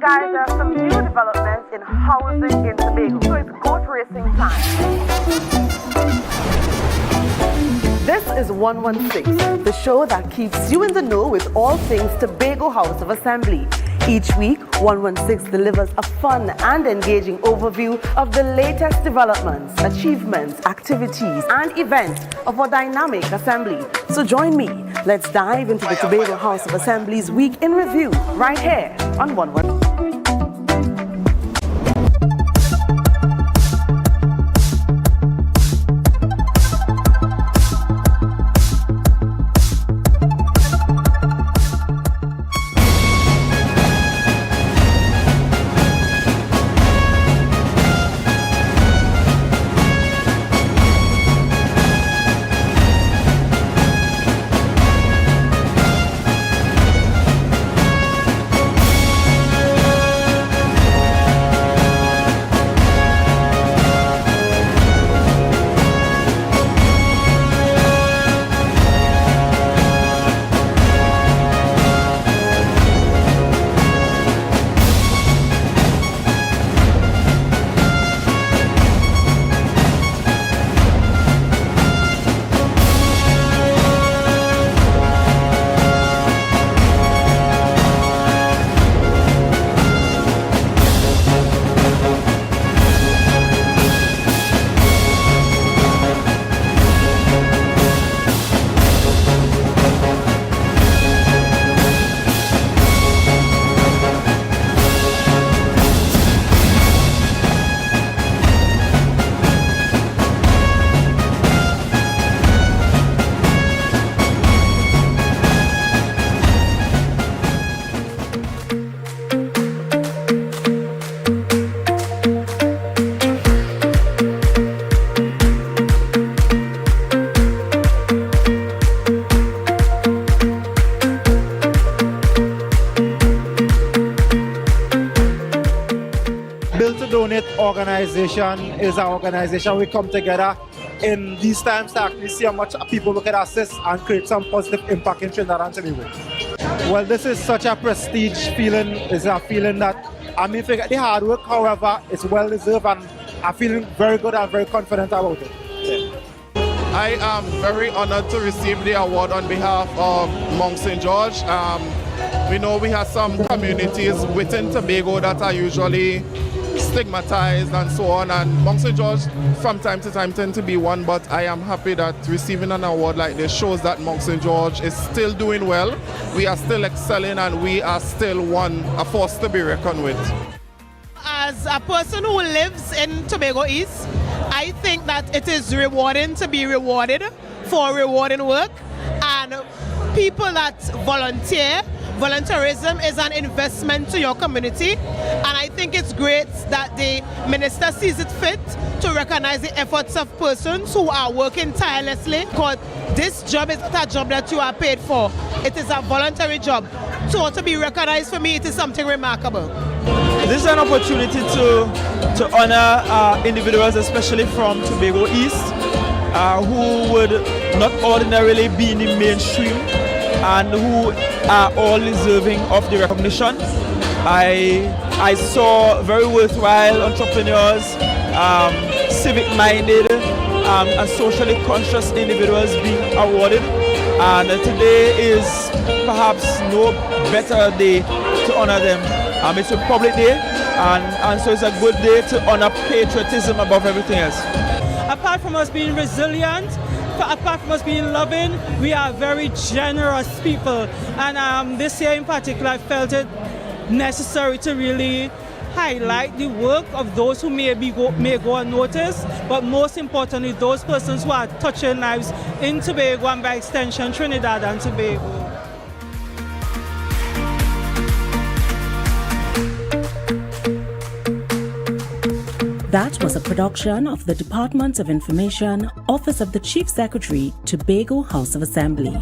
Guys, there are some new developments in housing in Tobago, so it's goat racing time. This is 116, the show that keeps you in the know with all things Tobago House of Assembly. Each week, 116 delivers a fun and engaging overview of the latest developments, achievements, activities, and events of our dynamic assembly. So join me. Let's dive into the Tobago House of Assembly's Week in Review right here on 116. clone-it organization is an organization we come together in these times to actually see how much people we can assist and create some positive impact in Trinidad and Tobago. Well, this is such a prestige feeling. It's a feeling that, I mean, forget the hard work, however, it's well deserved, and I'm feeling very good and very confident about it. Yeah. I am very honored to receive the award on behalf of Mount St. George. We know we have some communities within Tobago that are usually stigmatized and so on, and Mount St. George from time to time tend to be one, but I am happy that receiving an award like this shows that Mount St. George is still doing well, we are still excelling, and we are still a force to be reckoned with. As a person who lives in Tobago East, I think that it is rewarding to be rewarded for rewarding work, and people that volunteer. Volunteerism is an investment to your community, and I think it's great that the minister sees it fit to recognize the efforts of persons who are working tirelessly, because this job is not a job that you are paid for. It is a voluntary job. So to be recognized, for me, it is something remarkable. This is an opportunity to honor individuals, especially from Tobago East, who would not ordinarily be in the mainstream and who are all deserving of the recognition. I saw very worthwhile entrepreneurs, civic-minded and socially conscious individuals being awarded, and today is perhaps no better day to honor them. It's a public day, and so it's a good day to honor patriotism above everything else. Apart from us being resilient, apart from us being loving, we are very generous people, and this year in particular I felt it necessary to really highlight the work of those who may go unnoticed, but most importantly those persons who are touching lives in Tobago and by extension Trinidad and Tobago. That was a production of the Department of Information, Office of the Chief Secretary, Tobago House of Assembly.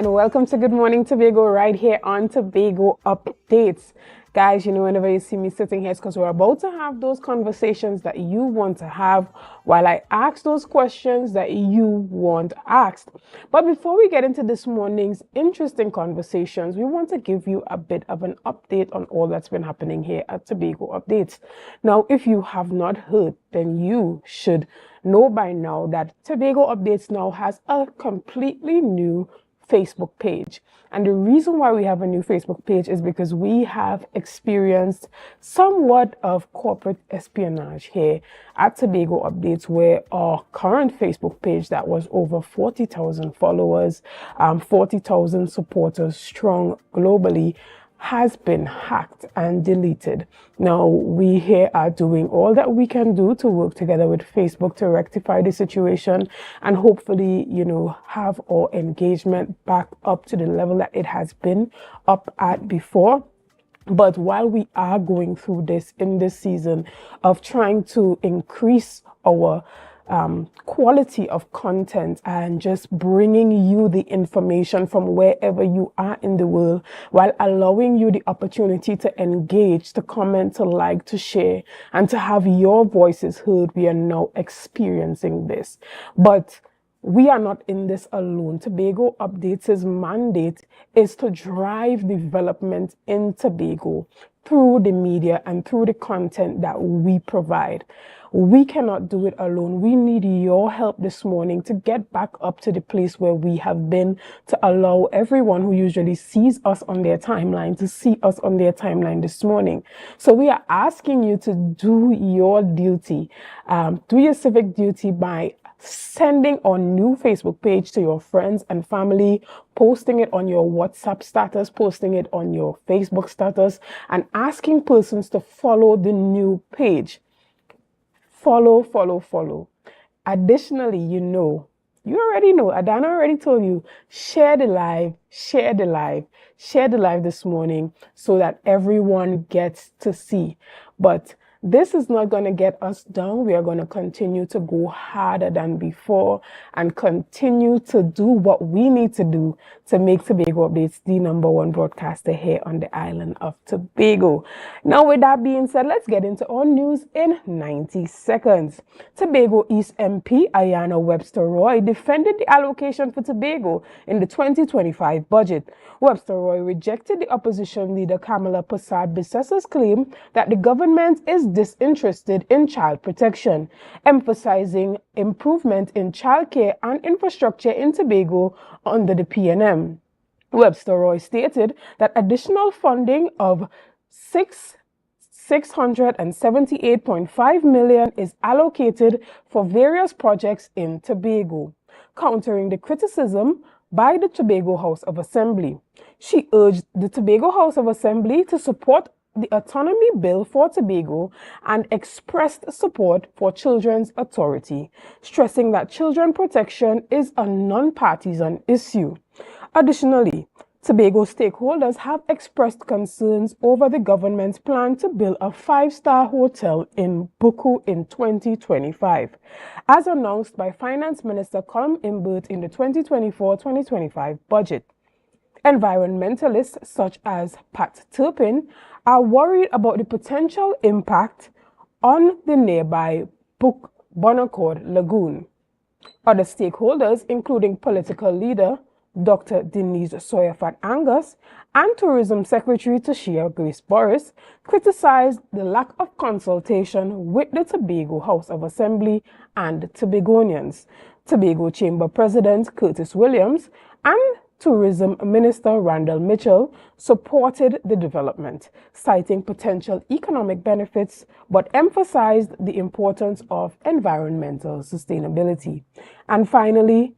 Welcome to Good Morning Tobago right here on Tobago Updates. Guys, you know, whenever you see me sitting here, it's because we're about to have those conversations that you want to have while I ask those questions that you want asked. But before we get into this morning's interesting conversations, we want to give you a bit of an update on all that's been happening here at Tobago Updates. Now, if you have not heard, then you should know by now that Tobago Updates now has a completely new Facebook page. And the reason why we have a new Facebook page is because we have experienced somewhat of corporate espionage here at Tobago Updates, where our current Facebook page that was over 40,000 followers, 40,000 supporters strong globally, has been hacked and deleted. Now, we here are doing all that we can do to work together with Facebook to rectify the situation and hopefully, you know, have our engagement back up to the level that it has been up at before. But while we are going through this in this season of trying to increase our quality of content and just bringing you the information from wherever you are in the world, while allowing you the opportunity to engage, to comment, to like, to share, and to have your voices heard, we are now experiencing this. But we are not in this alone. Tobago Updates' mandate is to drive development in Tobago through the media and through the content that we provide. We cannot do it alone. We need your help this morning to get back up to the place where we have been, to allow everyone who usually sees us on their timeline to see us on their timeline this morning. So we are asking you to do your duty, do your civic duty by sending our new Facebook page to your friends and family, posting it on your WhatsApp status, posting it on your Facebook status, and asking persons to follow the new page. Follow. Additionally, you already know, Adana already told you, share the live this morning so that everyone gets to see. But this is not going to get us down. We are going to continue to go harder than before and continue to do what we need to do to make Tobago Updates the #1 broadcaster here on the island of Tobago. Now, with that being said, let's get into our news in 90 seconds. Tobago East MP Ayanna Webster Roy defended the allocation for Tobago in the 2025 budget. Webster Roy rejected the opposition leader Kamala Persad-Bissessa's claim that the government is disinterested in child protection, emphasizing improvement in childcare and infrastructure in Tobago under the PNM. Webster Roy stated that additional funding of $678.5 million is allocated for various projects in Tobago, countering the criticism by the Tobago House of Assembly. She urged the Tobago House of Assembly to support the Autonomy Bill for Tobago and expressed support for Children's Authority, stressing that children protection is a non-partisan issue. Additionally, Tobago stakeholders have expressed concerns over the government's plan to build a 5-star hotel in Buku in 2025, as announced by Finance Minister Colm Imbert in the 2024-2025 budget. Environmentalists such as Pat Turpin are worried about the potential impact on the nearby Bonaccord Lagoon. Other stakeholders, including political leader Dr. Denise Soyafat Angus and Tourism Secretary Tashia Grace Boris, criticized the lack of consultation with the Tobago House of Assembly and Tobagonians. Tobago Chamber President Curtis Williams and Tourism Minister Randall Mitchell supported the development, citing potential economic benefits, but emphasized the importance of environmental sustainability. And finally,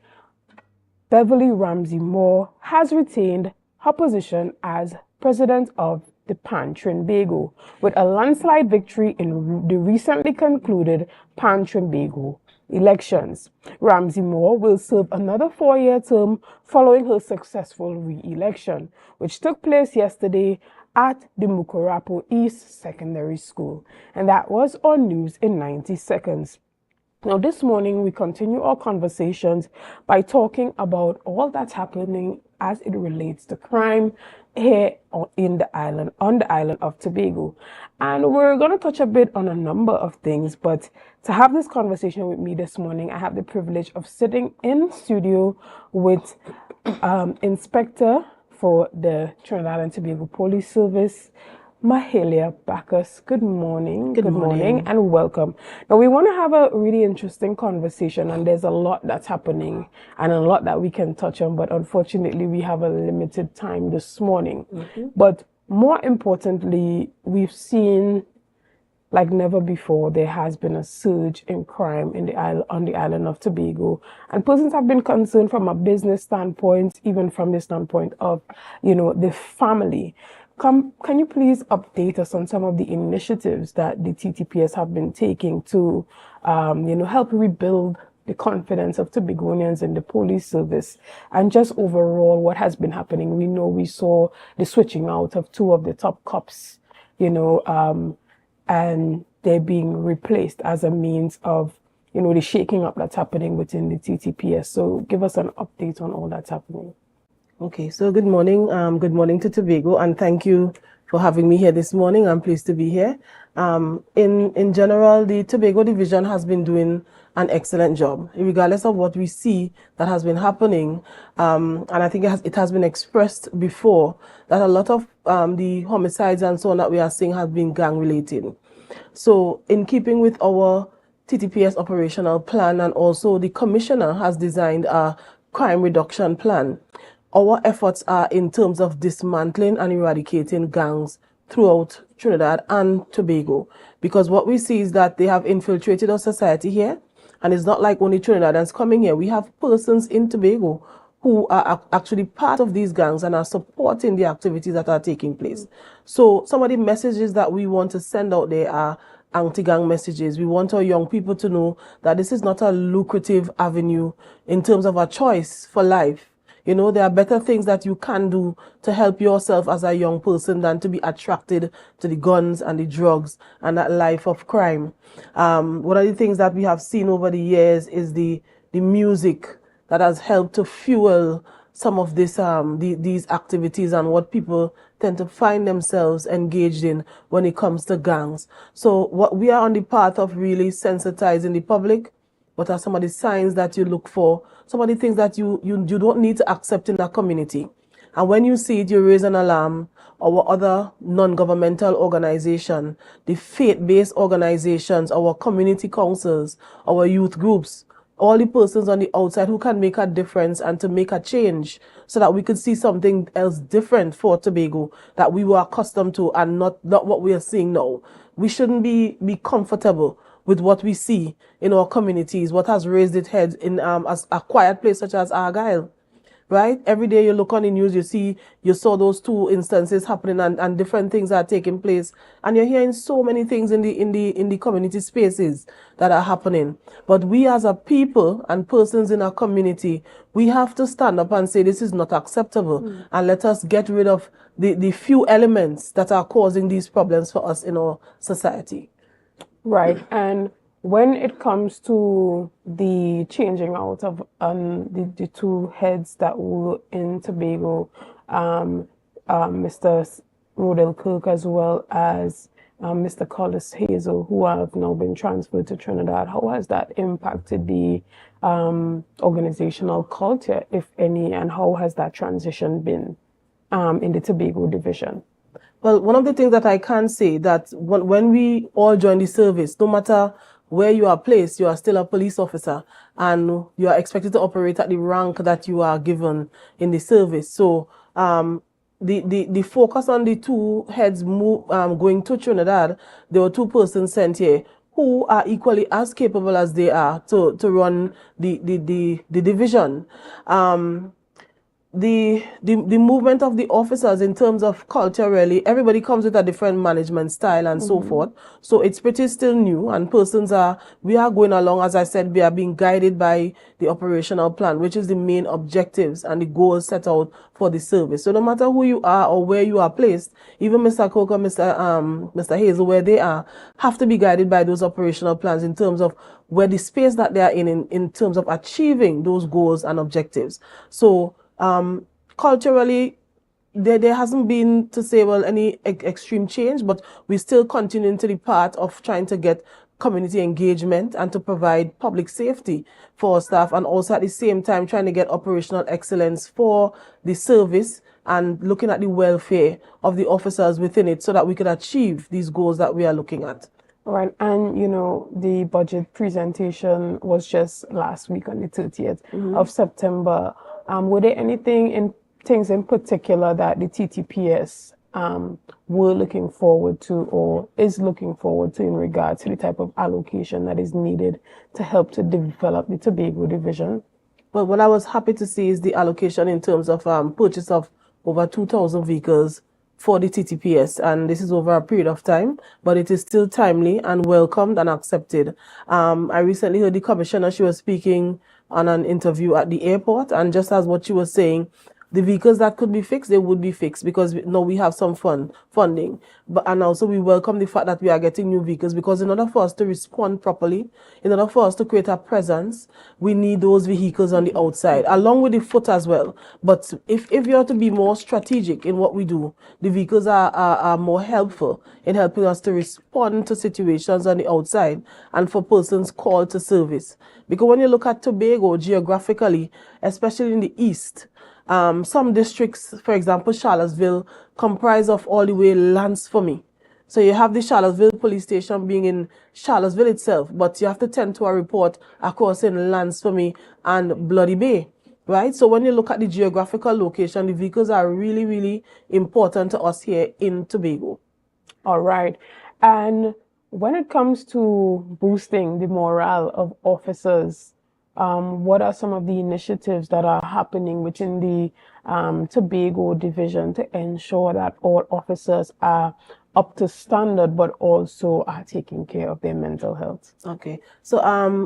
Beverly Ramsey Moore has retained her position as president of the Pan Trinbago, with a landslide victory in the recently concluded Pan Trinbago elections. Ramsey Moore will serve another 4-year term following her successful re-election, which took place yesterday at the Mukorapo East Secondary School. And that was our news in 90 seconds. Now, this morning, we continue our conversations by talking about all that's happening as it relates to crime here on the island of Tobago. And we're going to touch a bit on a number of things, but to have this conversation with me this morning, I have the privilege of sitting in studio with Inspector for the Trinidad and Tobago Police Service, Mahalia Bacchus. Good morning. Good morning and welcome. Now, we want to have a really interesting conversation, and there's a lot that's happening and a lot that we can touch on, but unfortunately we have a limited time this morning. But more importantly, we've seen, like never before, there has been a surge in crime on the island of Tobago, and persons have been concerned from a business standpoint, even from the standpoint of, the family. Can you please update us on some of the initiatives that the TTPS have been taking to, help rebuild the confidence of Tobagonians in the police service, and just overall what has been happening? We know we saw the switching out of 2 of the top cops, and they're being replaced as a means of, the shaking up that's happening within the TTPS. So give us an update on all that's happening. Okay, so good morning. Good morning to Tobago, and thank you for having me here this morning. I'm pleased to be here. In general, the Tobago division has been doing an excellent job, regardless of what we see that has been happening. And I think it has been expressed before that a lot of the homicides and so on that we are seeing have been gang related. So in keeping with our TTPS operational plan, and also the commissioner has designed a crime reduction plan, our efforts are in terms of dismantling and eradicating gangs throughout Trinidad and Tobago, because what we see is that they have infiltrated our society here, and it's not like only Trinidadans coming here. We have persons in Tobago who are actually part of these gangs and are supporting the activities that are taking place. So some of the messages that we want to send out there are anti-gang messages. We want our young people to know that this is not a lucrative avenue in terms of a choice for life. You know, there are better things that you can do to help yourself as a young person than to be attracted to the guns and the drugs and that life of crime. One of the things that we have seen over the years is the music that has helped to fuel some of this these activities and what people tend to find themselves engaged in when it comes to gangs. So what we are on the path of really sensitizing the public. What are some of the signs that you look for? Some of the things that you don't need to accept in a community. And when you see it, you raise an alarm. Our other non-governmental organization, the faith-based organizations, our community councils, our youth groups, all the persons on the outside who can make a difference and to make a change so that we could see something else different for Tobago that we were accustomed to and not what we are seeing now. We shouldn't be comfortable with what we see in our communities, what has raised its head in as a quiet place such as Argyle, right? Every day you look on the news, you saw those two instances happening and different things are taking place, and you're hearing so many things in the community spaces that are happening. But we as a people and persons in our community, we have to stand up and say this is not acceptable, and let us get rid of the few elements that are causing these problems for us in our society. Right. And when it comes to the changing out of the two heads that were in Tobago, Mr. Rodel Kirk as well as Mr. Collis Hazel, who have now been transferred to Trinidad, how has that impacted the organizational culture, if any, and how has that transition been in the Tobago division? Well, one of the things that I can say that when we all join the service, no matter where you are placed, you are still a police officer and you are expected to operate at the rank that you are given in the service. So the focus on the two heads going to Trinidad, there were two persons sent here who are equally as capable as they are to run the division. The movement of the officers in terms of culture, really, everybody comes with a different management style and so forth. So it's pretty still new, and we are going along, as I said, we are being guided by the operational plan, which is the main objectives and the goals set out for the service. So no matter who you are or where you are placed, even Mr. Cook or Mr. Hazel, where they are, have to be guided by those operational plans in terms of where the space that they are in terms of achieving those goals and objectives. So culturally, there hasn't been, to say, well, any extreme change, but we still continue to the part of trying to get community engagement and to provide public safety for our staff, and also at the same time trying to get operational excellence for the service and looking at the welfare of the officers within it so that we could achieve these goals that we are looking at. All right, and the budget presentation was just last week on the 30th of September. Were there things in particular that the TTPS were looking forward to or is looking forward to in regard to the type of allocation that is needed to help to develop the Tobago division? Well, what I was happy to see is the allocation in terms of purchase of over 2,000 vehicles for the TTPS, and this is over a period of time, but it is still timely and welcomed and accepted. I recently heard the commissioner, she was speaking on an interview at the airport, and just as what she was saying, The vehicles that could be fixed, they would be fixed because now we have some funding. And also we welcome the fact that we are getting new vehicles, because in order for us to respond properly, in order for us to create a presence, we need those vehicles on the outside, along with the foot as well. But if you are to be more strategic in what we do, the vehicles are more helpful in helping us to respond to situations on the outside and for persons called to service. Because when you look at Tobago geographically, especially in the east, some districts, for example, Charlottesville, comprise of all the way lands for me. So you have the Charlottesville police station being in Charlottesville itself, but you have to tend to a report across in lands for me and Bloody Bay, right? So when you look at the geographical location, the vehicles are really, really important to us here in Tobago. All right. And when it comes to boosting the morale of officers, what are some of the initiatives that are happening within the Tobago division to ensure that all officers are up to standard, but also are taking care of their mental health? Okay. So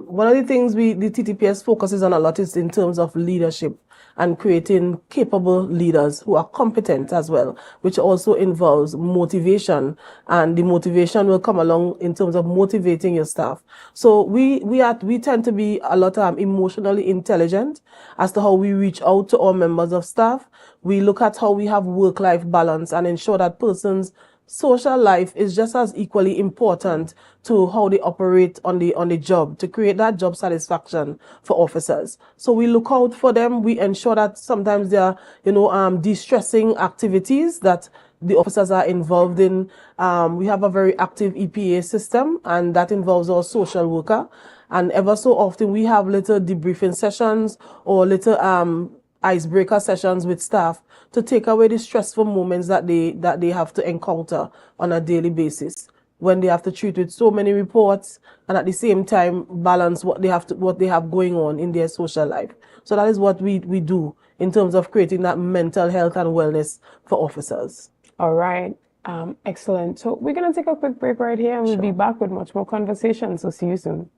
one of the things the TTPS focuses on a lot is in terms of leadership and creating capable leaders who are competent as well, which also involves motivation, and the motivation will come along in terms of motivating your staff. So we tend to be a lot emotionally intelligent as to how we reach out to our members of staff. We look at how we have work-life balance and ensure that persons' social life is just as equally important to how they operate on the job, to create that job satisfaction for officers. So we look out for them. We ensure that sometimes there are, de-stressing activities that the officers are involved in. We have a very active EPA system, and that involves our social worker. And ever so often we have little debriefing sessions or little icebreaker sessions with staff to take away the stressful moments that they have to encounter on a daily basis, when they have to treat with so many reports and at the same time balance what they have going on in their social life. So that is what we do in terms of creating that mental health and wellness for officers. All right. Excellent. So we're going to take a quick break right here, and we'll be back with much more conversation. So see you soon.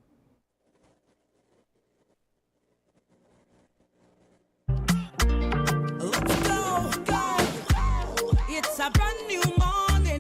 It's a brand new morning.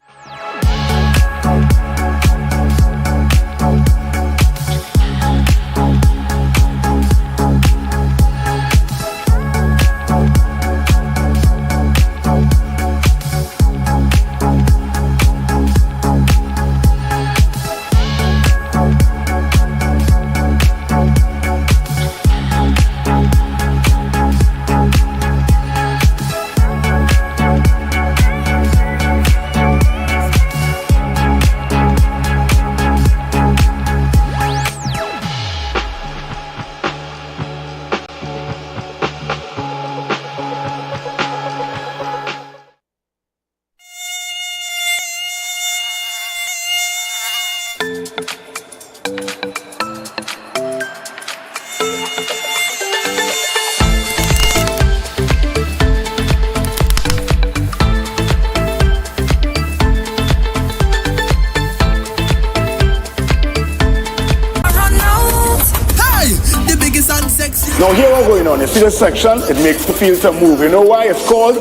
Now here what's going on, you see this section, it makes the filter move. You know why? It's called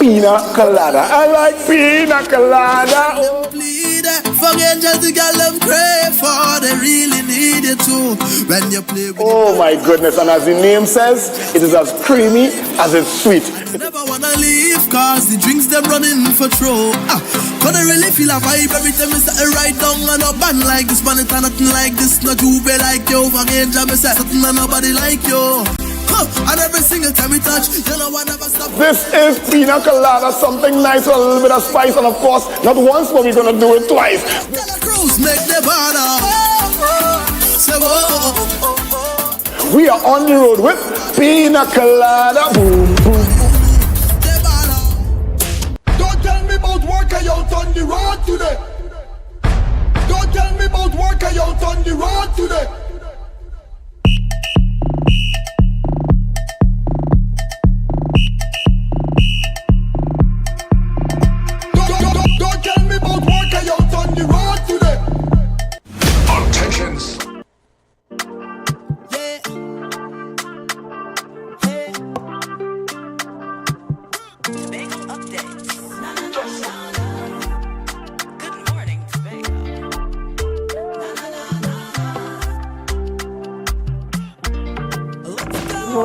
Pina Colada. I like Pina Colada. Oh. Forget just the girl them crave for, they really need it too. When you play with oh my goodness, and as the name says, it is as creamy as it's sweet. You never wanna leave, cause the drinks them running for throw. Cause they really feel a vibe every time you say right down and up and like this, man, it's nothing like this, not you be like you. Forget just me say something and nobody like you. And every single time we touch, you know I never stop. This is Pina Colada, something nice with a little bit of spice, and of course, not once, but we're gonna do it twice. Tell a cruise, make the banner. We are on the road with Pina Colada. Boom, boom. Don't tell me about work I out on the road today. Don't tell me about work I out on the road today. Don't tell me about work I out on the road today. Attention.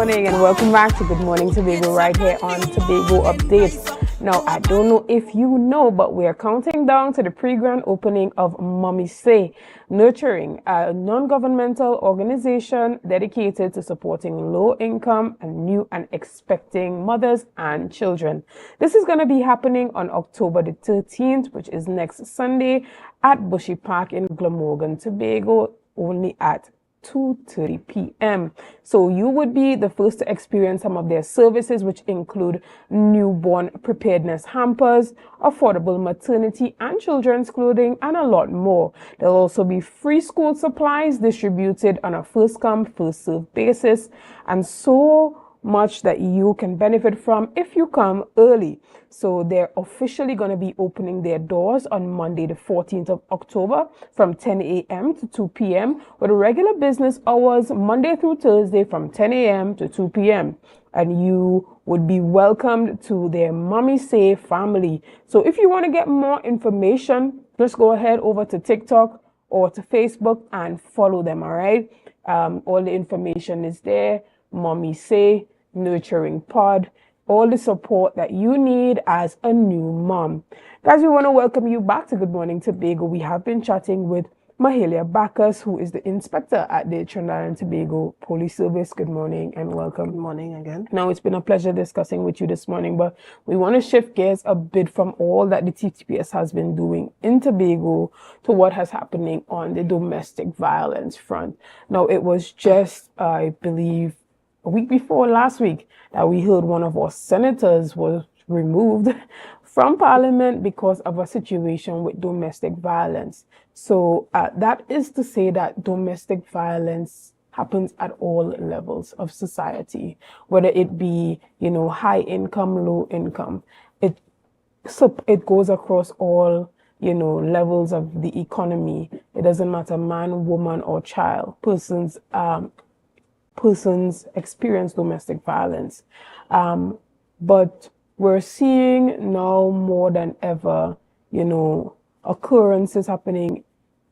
morning and welcome back to Good Morning Tobago right here on Tobago Updates. Now, I don't know if you know, but we're counting down to the pre-grand opening of Mommy Say, Nurturing, a non-governmental organization dedicated to supporting low-income and new and expecting mothers and children. This is going to be happening on October the 13th, which is next Sunday at Bushy Park in Glamorgan, Tobago, only at 2:30 p.m. So you would be the first to experience some of their services, which include newborn preparedness hampers, affordable maternity and children's clothing, and a lot more. There'll also be free school supplies distributed on a first-come, first-served basis, and so much that you can benefit from if you come early. So they're officially going to be opening their doors on Monday the 14th of October from 10 a.m. to 2 p.m. with regular business hours Monday through Thursday from 10 a.m. to 2 p.m. And you would be welcomed to their Mommy Say family. So if you want to get more information, just go ahead over to TikTok or to Facebook and follow them, all right? All the information is there. Mommy Say, Nurturing Pod, all the support that you need as a new mom. Guys, we want to welcome you back to Good Morning Tobago. We have been chatting with Mahalia Bacchus, who is the inspector at the Trinidad and Tobago Police Service. Good morning and welcome. Good morning again. Now, it's been a pleasure discussing with you this morning, but we want to shift gears a bit from all that the TTPS has been doing in Tobago to what has happening on the domestic violence front. Now, it was just, I believe, a week before last week that we heard one of our senators was removed from Parliament because of a situation with domestic violence. So that is to say that domestic violence happens at all levels of society, whether it be, high income, low income. It goes across all, levels of the economy. It doesn't matter man, woman, or child. Persons experience domestic violence. But we're seeing now more than ever, occurrences happening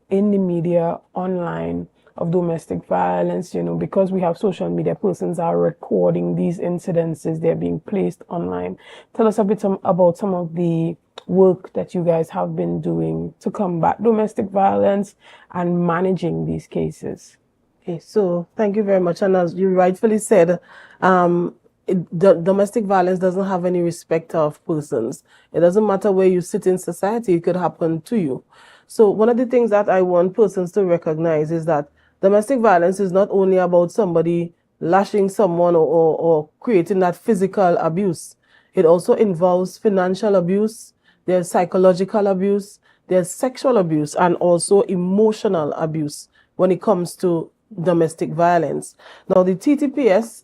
in the media, online, of domestic violence, because we have social media, persons are recording these incidences, they're being placed online. Tell us a bit about some of the work that you guys have been doing to combat domestic violence and managing these cases. Okay, so thank you very much. And as you rightfully said, domestic violence doesn't have any respect of persons. It doesn't matter where you sit in society, it could happen to you. So one of the things that I want persons to recognize is that domestic violence is not only about somebody lashing someone or creating that physical abuse. It also involves financial abuse, there's psychological abuse, there's sexual abuse, and also emotional abuse when it comes to domestic violence. Now, the TTPS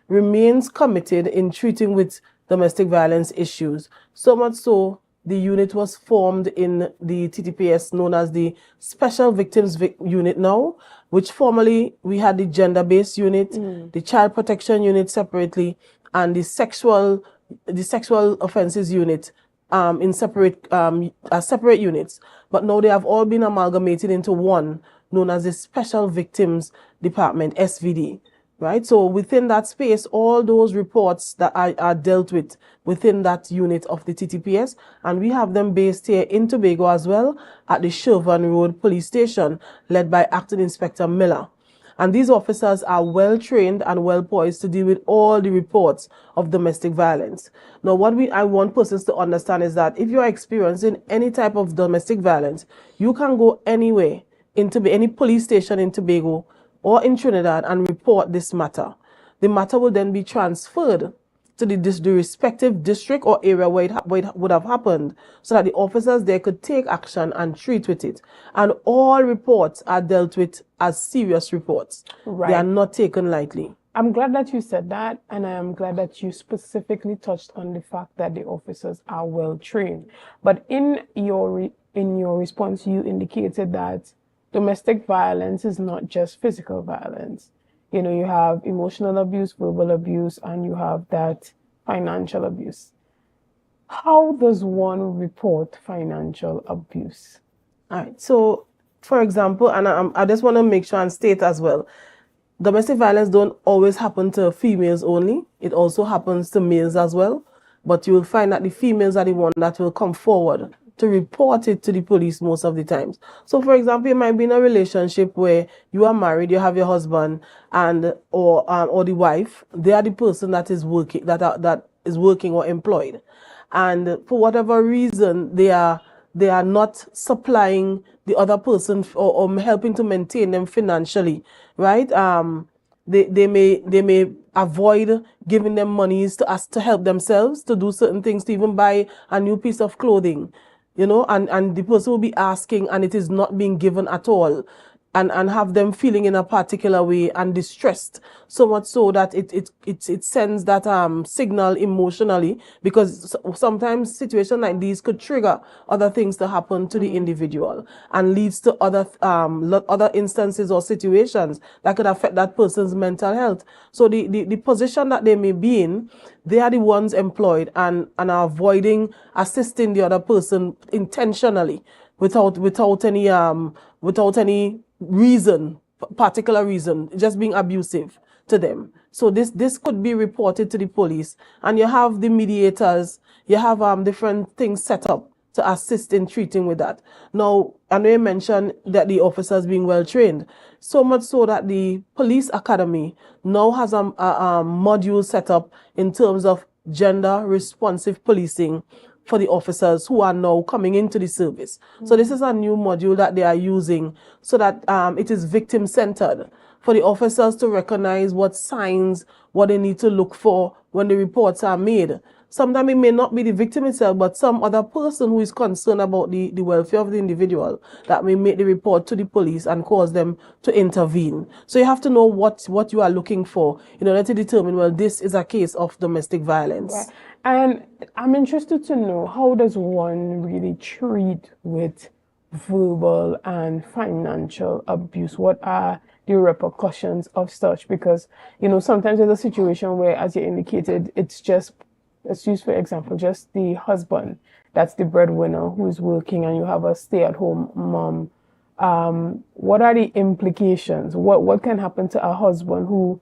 remains committed in treating with domestic violence issues. So much so, the unit was formed in the TTPS known as the Special Victims Unit now, which formerly we had the gender-based unit, the child protection unit separately, and the sexual offenses unit in separate units. But now they have all been amalgamated into one, known as the Special Victims Department, SVD, right? So within that space, all those reports that are dealt with within that unit of the TTPS, and we have them based here in Tobago as well at the Shervan Road Police Station, led by Acting Inspector Miller. And these officers are well trained and well poised to deal with all the reports of domestic violence. Now, what I want persons to understand is that if you are experiencing any type of domestic violence, you can go anywhere into any police station in Tobago or in Trinidad and report this matter. The matter will then be transferred to the respective district or area where it would have happened, so that the officers there could take action and treat with it. And all reports are dealt with as serious reports. Right. They are not taken lightly. I'm glad that you said that, and I am glad that you specifically touched on the fact that the officers are well trained. But in your response, you indicated that domestic violence is not just physical violence. You have emotional abuse, verbal abuse, and you have that financial abuse. How does one report financial abuse? All right. So, for example, and I just want to make sure and state as well, domestic violence don't always happen to females only. It also happens to males as well. But you will find that the females are the one that will come forward to report it to the police most of the times. So, for example, you might be in a relationship where you are married, you have your husband and or the wife. They are the person that is working that is working or employed, and for whatever reason they are not supplying the other person or helping to maintain them financially, right? They may avoid giving them monies to us to help themselves to do certain things, to even buy a new piece of clothing, and the person will be asking and it is not being given at all. And have them feeling in a particular way and distressed, so much so that it sends that signal emotionally, because sometimes situations like these could trigger other things to happen to the individual and leads to other instances or situations that could affect that person's mental health. So the position that they may be in, they are the ones employed and are avoiding assisting the other person intentionally without any particular reason, just being abusive to them. So this could be reported to the police, and you have the mediators, you have different things set up to assist in treating with that. Now, I know you mentioned that the officers being well trained, so much so that the police academy now has a module set up in terms of gender responsive policing for the officers who are now coming into the service. So this is a new module that they are using so that it is victim-centered for the officers to recognize what signs, what they need to look for when the reports are made. Sometimes it may not be the victim itself, but some other person who is concerned about the welfare of the individual that may make the report to the police and cause them to intervene. So you have to know what you are looking for in order to determine, well, this is a case of domestic violence. Right. And I'm interested to know, how does one really treat with verbal and financial abuse? What are the repercussions of such? Because, sometimes there's a situation where, as you indicated, it's just, let's use for example, just the husband that's the breadwinner who's working, and you have a stay-at-home mom. What are the implications? What can happen to a husband who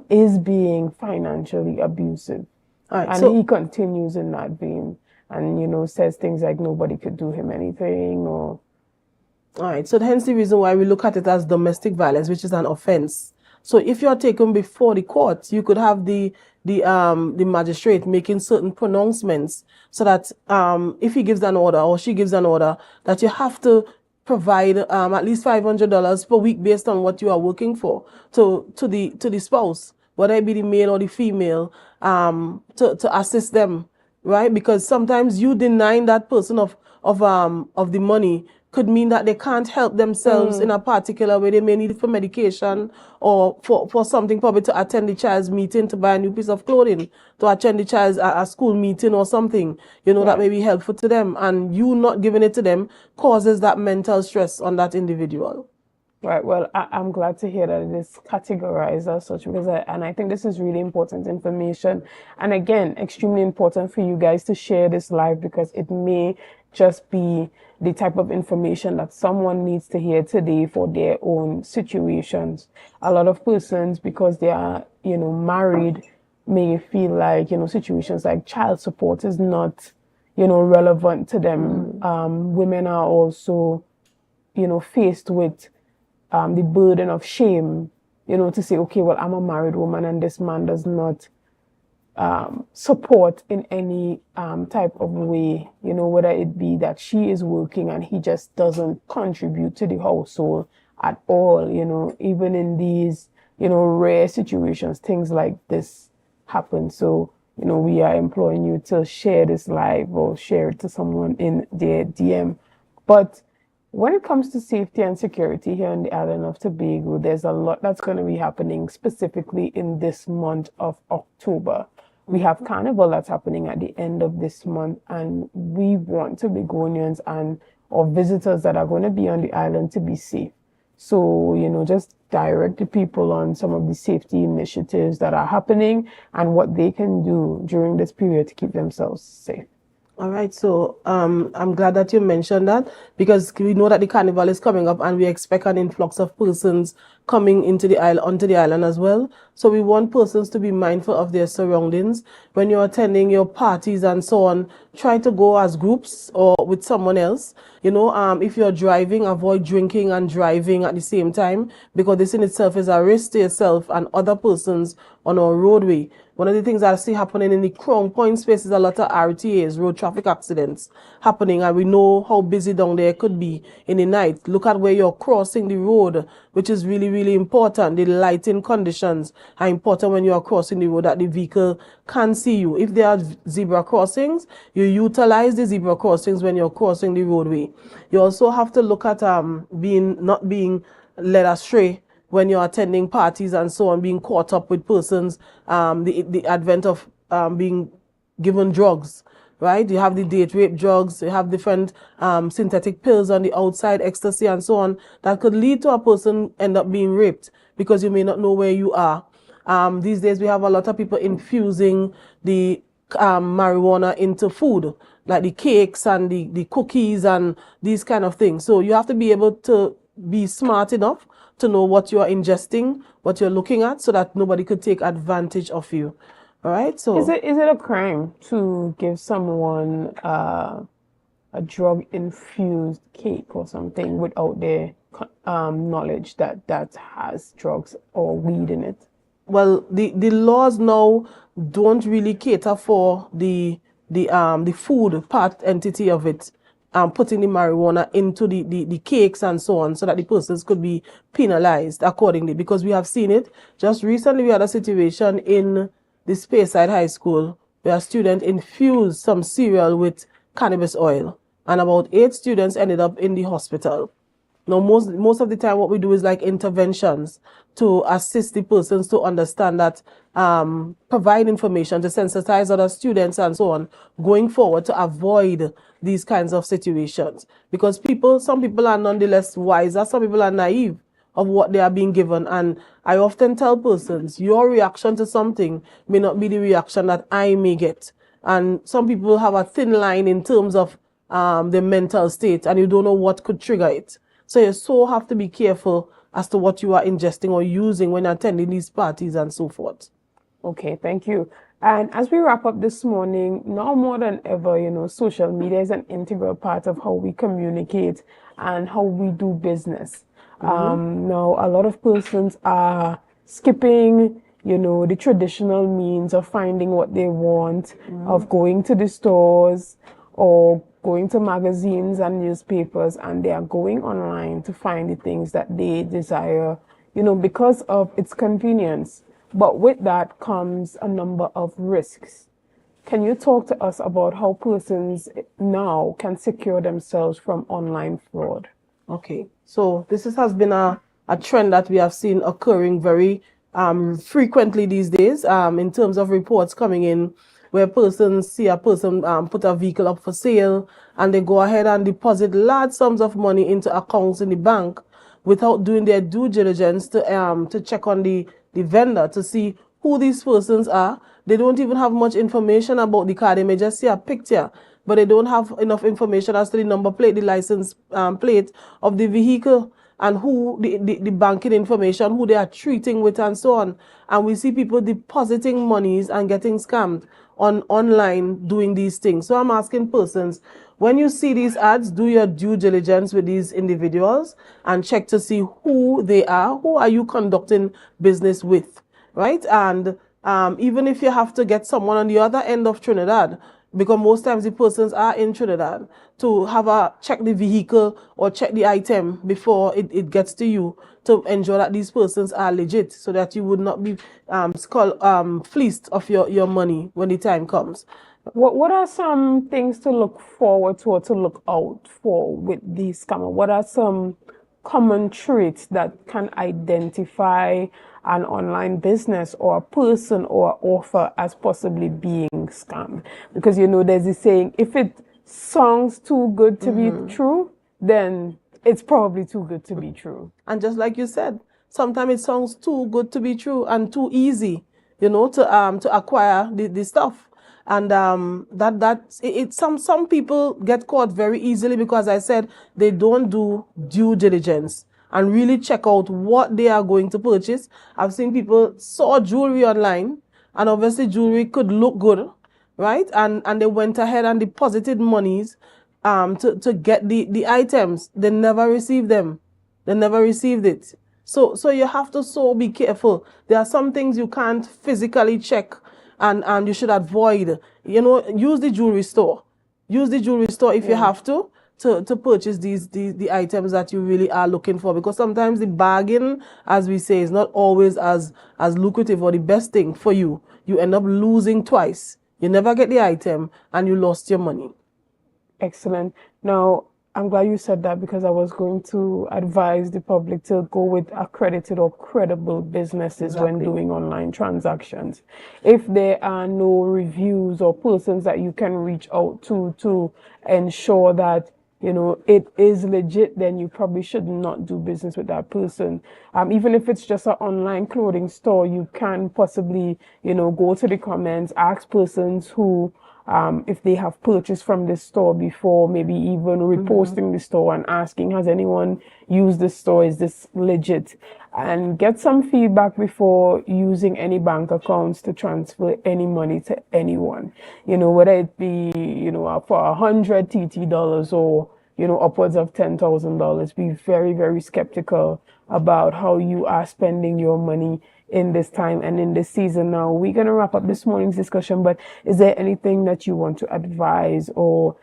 is being financially abusive? All right, and he continues in that vein and, says things like nobody could do him anything or... All right, so hence the reason why we look at it as domestic violence, which is an offense. So if you are taken before the court, you could have the magistrate making certain pronouncements so that if he gives an order or she gives an order, that you have to provide at least $500 per week based on what you are working for to the spouse, whether it be the male or the female, to assist them, right? Because sometimes you denying that person of the money could mean that they can't help themselves in a particular way. They may need it for medication or for something, probably to attend the child's meeting, to buy a new piece of clothing, to attend the child's a school meeting or something, that may be helpful to them. And you not giving it to them causes that mental stress on that individual. Right. Well, I'm glad to hear that it is categorized as such, because I think this is really important information. And again, extremely important for you guys to share this live, because it may just be the type of information that someone needs to hear today for their own situations. A lot of persons, because they are, married, may feel like, situations like child support is not, relevant to them. Women are also, faced with the burden of shame, to say, okay, well, I'm a married woman and this man does not support in any type of way, whether it be that she is working and he just doesn't contribute to the household at all, even in these, rare situations, things like this happen. So, we are imploring you to share this live or share it to someone in their DM. But when it comes to safety and security here on the island of Tobago, there's a lot that's going to be happening specifically in this month of October. We have Carnival that's happening at the end of this month, and we want Tobagonians or visitors that are going to be on the island to be safe. So, just direct the people on some of the safety initiatives that are happening and what they can do during this period to keep themselves safe. All right, so I'm glad that you mentioned that because we know that the carnival is coming up and we expect an influx of persons coming into the island, onto the island as well. So we want persons to be mindful of their surroundings. When you're attending your parties and so on, try to go as groups or with someone else. You know, if you're driving, avoid drinking and driving at the same time because this in itself is a risk to yourself and other persons on our roadway. One of the things I see happening in the Crown Point space is a lot of RTAs, road traffic accidents happening, and we know how busy down there could be in the night. Look at where you're crossing the road, which is really, really important. The lighting conditions are important when you are crossing the road that the vehicle can see you. If there are zebra crossings, you utilize the zebra crossings when you're crossing the roadway. You also have to look at not being led astray when you're attending parties and so on, being caught up with persons, the advent of being given drugs, right? You have the date rape drugs, you have different synthetic pills on the outside, ecstasy and so on, that could lead to a person end up being raped because you may not know where you are. These days we have a lot of people infusing the marijuana into food, like the cakes and the cookies and these kind of things. So you have to be able to be smart enough to know what you are ingesting, what you're looking at, so that nobody could take advantage of you. All right. So is it a crime to give someone a drug infused cake or something without their knowledge that has drugs or weed in it? Well, the laws now don't really cater for the food part entity of it. Putting the marijuana into the cakes and so on so that the persons could be penalized accordingly, because we have seen it. Just recently we had a situation in the Speyside High School where a student infused some cereal with cannabis oil and about 8 students ended up in the hospital. Now, most of the time what we do is like interventions to assist the persons to understand that, provide information to sensitize other students and so on going forward to avoid these kinds of situations. Because some people are nonetheless wiser, some people are naive of what they are being given. And I often tell persons, your reaction to something may not be the reaction that I may get. And some people have a thin line in terms of their mental state and you don't know what could trigger it. So you so have to be careful as to what you are ingesting or using when attending these parties and so forth. Okay, thank you. And as we wrap up this morning, now more than ever, social media is an integral part of how we communicate and how we do business. Now, a lot of persons are skipping, the traditional means of finding what they want, of going to the stores or going to magazines and newspapers, and they are going online to find the things that they desire, because of its convenience. But with that comes a number of risks. Can you talk to us about how persons now can secure themselves from online fraud? Okay, so this has been a trend that we have seen occurring very frequently these days, in terms of reports coming in where persons see a person put a vehicle up for sale and they go ahead and deposit large sums of money into accounts in the bank without doing their due diligence to check on the vendor to see who these persons are. They don't even have much information about the car. They may just see a picture, but they don't have enough information as to the number plate, the license plate of the vehicle, and who the banking information, who they are treating with and so on. And we see people depositing monies and getting scammed online doing these things. So I'm asking persons, when you see these ads, do your due diligence with these individuals and check to see who they are, who are you conducting business with, right? And even if you have to get someone on the other end of Trinidad, because most times the persons are in Trinidad, to have check the vehicle or check the item before it gets to you, to ensure that these persons are legit, so that you would not be fleeced of your money when the time comes. What are some things to look forward to or to look out for with these scammers? What are some common traits that can identify an online business or a person or offer as possibly being scammed? Because there's this saying, if it sounds too good to be true, then it's probably too good to be true. And just like you said, sometimes it sounds too good to be true and too easy, to acquire the stuff. And some people get caught very easily because I said they don't do due diligence and really check out what they are going to purchase. I've seen people saw jewelry online, and obviously jewelry could look good, right? And they went ahead and deposited monies to get the items. They never received them. They never received it. So you have to be careful. There are some things you can't physically check, and you should avoid. Use the jewelry store. Use the jewelry store if you have to purchase the items that you really are looking for, because sometimes the bargain, as we say, is not always as lucrative or the best thing for you. You end up losing twice. You never get the item and you lost your money. Excellent. Now, I'm glad you said that, because I was going to advise the public to go with accredited or credible businesses when doing online transactions. If there are no reviews or persons that you can reach out to ensure that it is legit, then you probably should not do business with that person. Even if it's just an online clothing store, you can possibly, go to the comments, ask persons who, if they have purchased from this store before, maybe even reposting the store and asking, has anyone used this store? Is this legit? And get some feedback before using any bank accounts to transfer any money to anyone. Whether it be, for 100 TT dollars or, upwards of $10,000, be very, very skeptical about how you are spending your money in this time and in this season. Now, we're going to wrap up this morning's discussion, but is there anything that you want to advise or,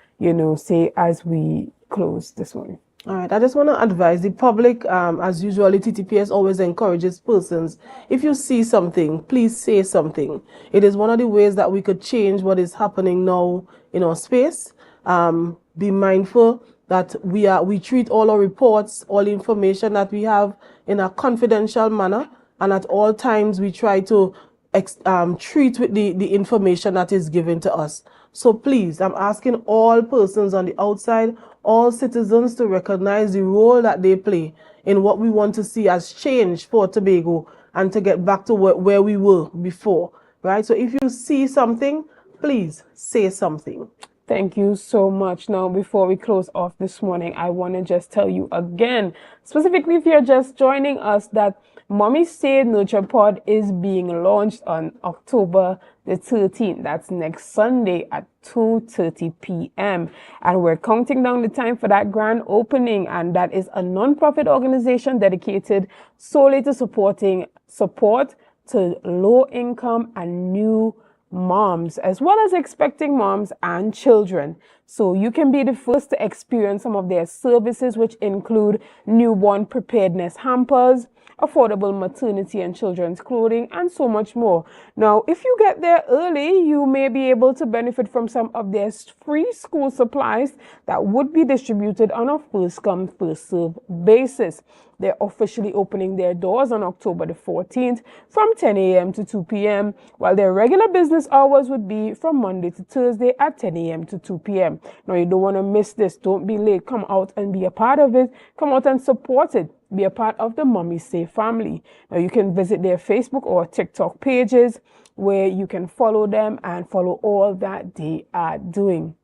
say as we close this morning? All right, I just want to advise the public, as usually, TTPS always encourages persons, if you see something, please say something. It is one of the ways that we could change what is happening now in our space. Be mindful that we treat all our reports, all information that we have in a confidential manner, and at all times we try to treat with the information that is given to us. So please, I'm asking all persons on the outside, all citizens, to recognize the role that they play in what we want to see as change for Tobago and to get back to where we were before, right? So if you see something, please say something. Thank you so much. Now, before we close off this morning, I want to just tell you again, specifically if you're just joining us, that Mommy Say Nurture Pod is being launched on October the 13th. That's next Sunday at 2:30 p.m. And we're counting down the time for that grand opening. And that is a non-profit organization dedicated solely to support to low income and new moms, as well as expecting moms and children. So you can be the first to experience some of their services, which include newborn preparedness hampers, affordable maternity and children's clothing, and so much more. Now, if you get there early, you may be able to benefit from some of their free school supplies that would be distributed on a first-come, first-served basis. They're officially opening their doors on October the 14th from 10 a.m. to 2 p.m., while their regular business hours would be from Monday to Thursday at 10 a.m. to 2 p.m. Now, you don't want to miss this. Don't be late. Come out and be a part of it. Come out and support it. Be a part of the Mommy Say family. Now, you can visit their Facebook or TikTok pages where you can follow them and follow all that they are doing.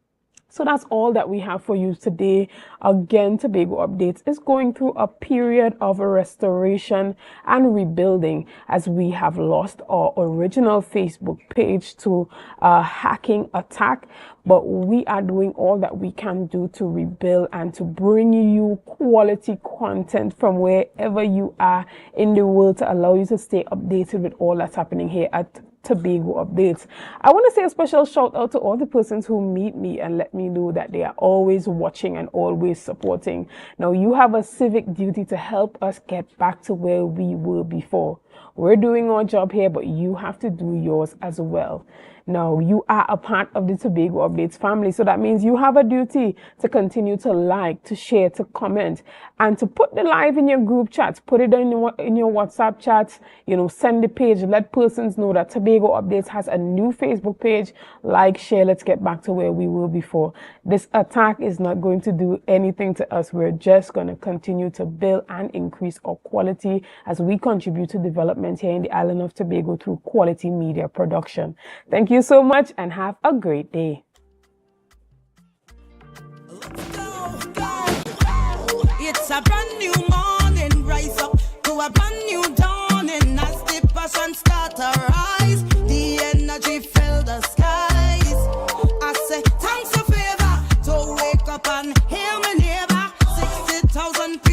So that's all that we have for you today. Again, Tobago Updates is going through a period of restoration and rebuilding, as we have lost our original Facebook page to a hacking attack. But we are doing all that we can do to rebuild and to bring you quality content from wherever you are in the world to allow you to stay updated with all that's happening here at Tobago Updates. I want to say a special shout out to all the persons who meet me and let me know that they are always watching and always supporting. Now, you have a civic duty to help us get back to where we were before. We're doing our job here, but you have to do yours as well. Now, you are a part of the Tobago Updates family, so that means you have a duty to continue to like, to share, to comment, and to put the live in your group chats, put it in your WhatsApp chats, send the page, let persons know that Tobago Updates has a new Facebook page. Like, share, let's get back to where we were before. This attack is not going to do anything to us. We're just going to continue to build and increase our quality as we contribute to development here in the island of Tobago through quality media production. Thank you so much and have a great day. It's a brand new morning, rise up to a brand new dawning as the passion starter.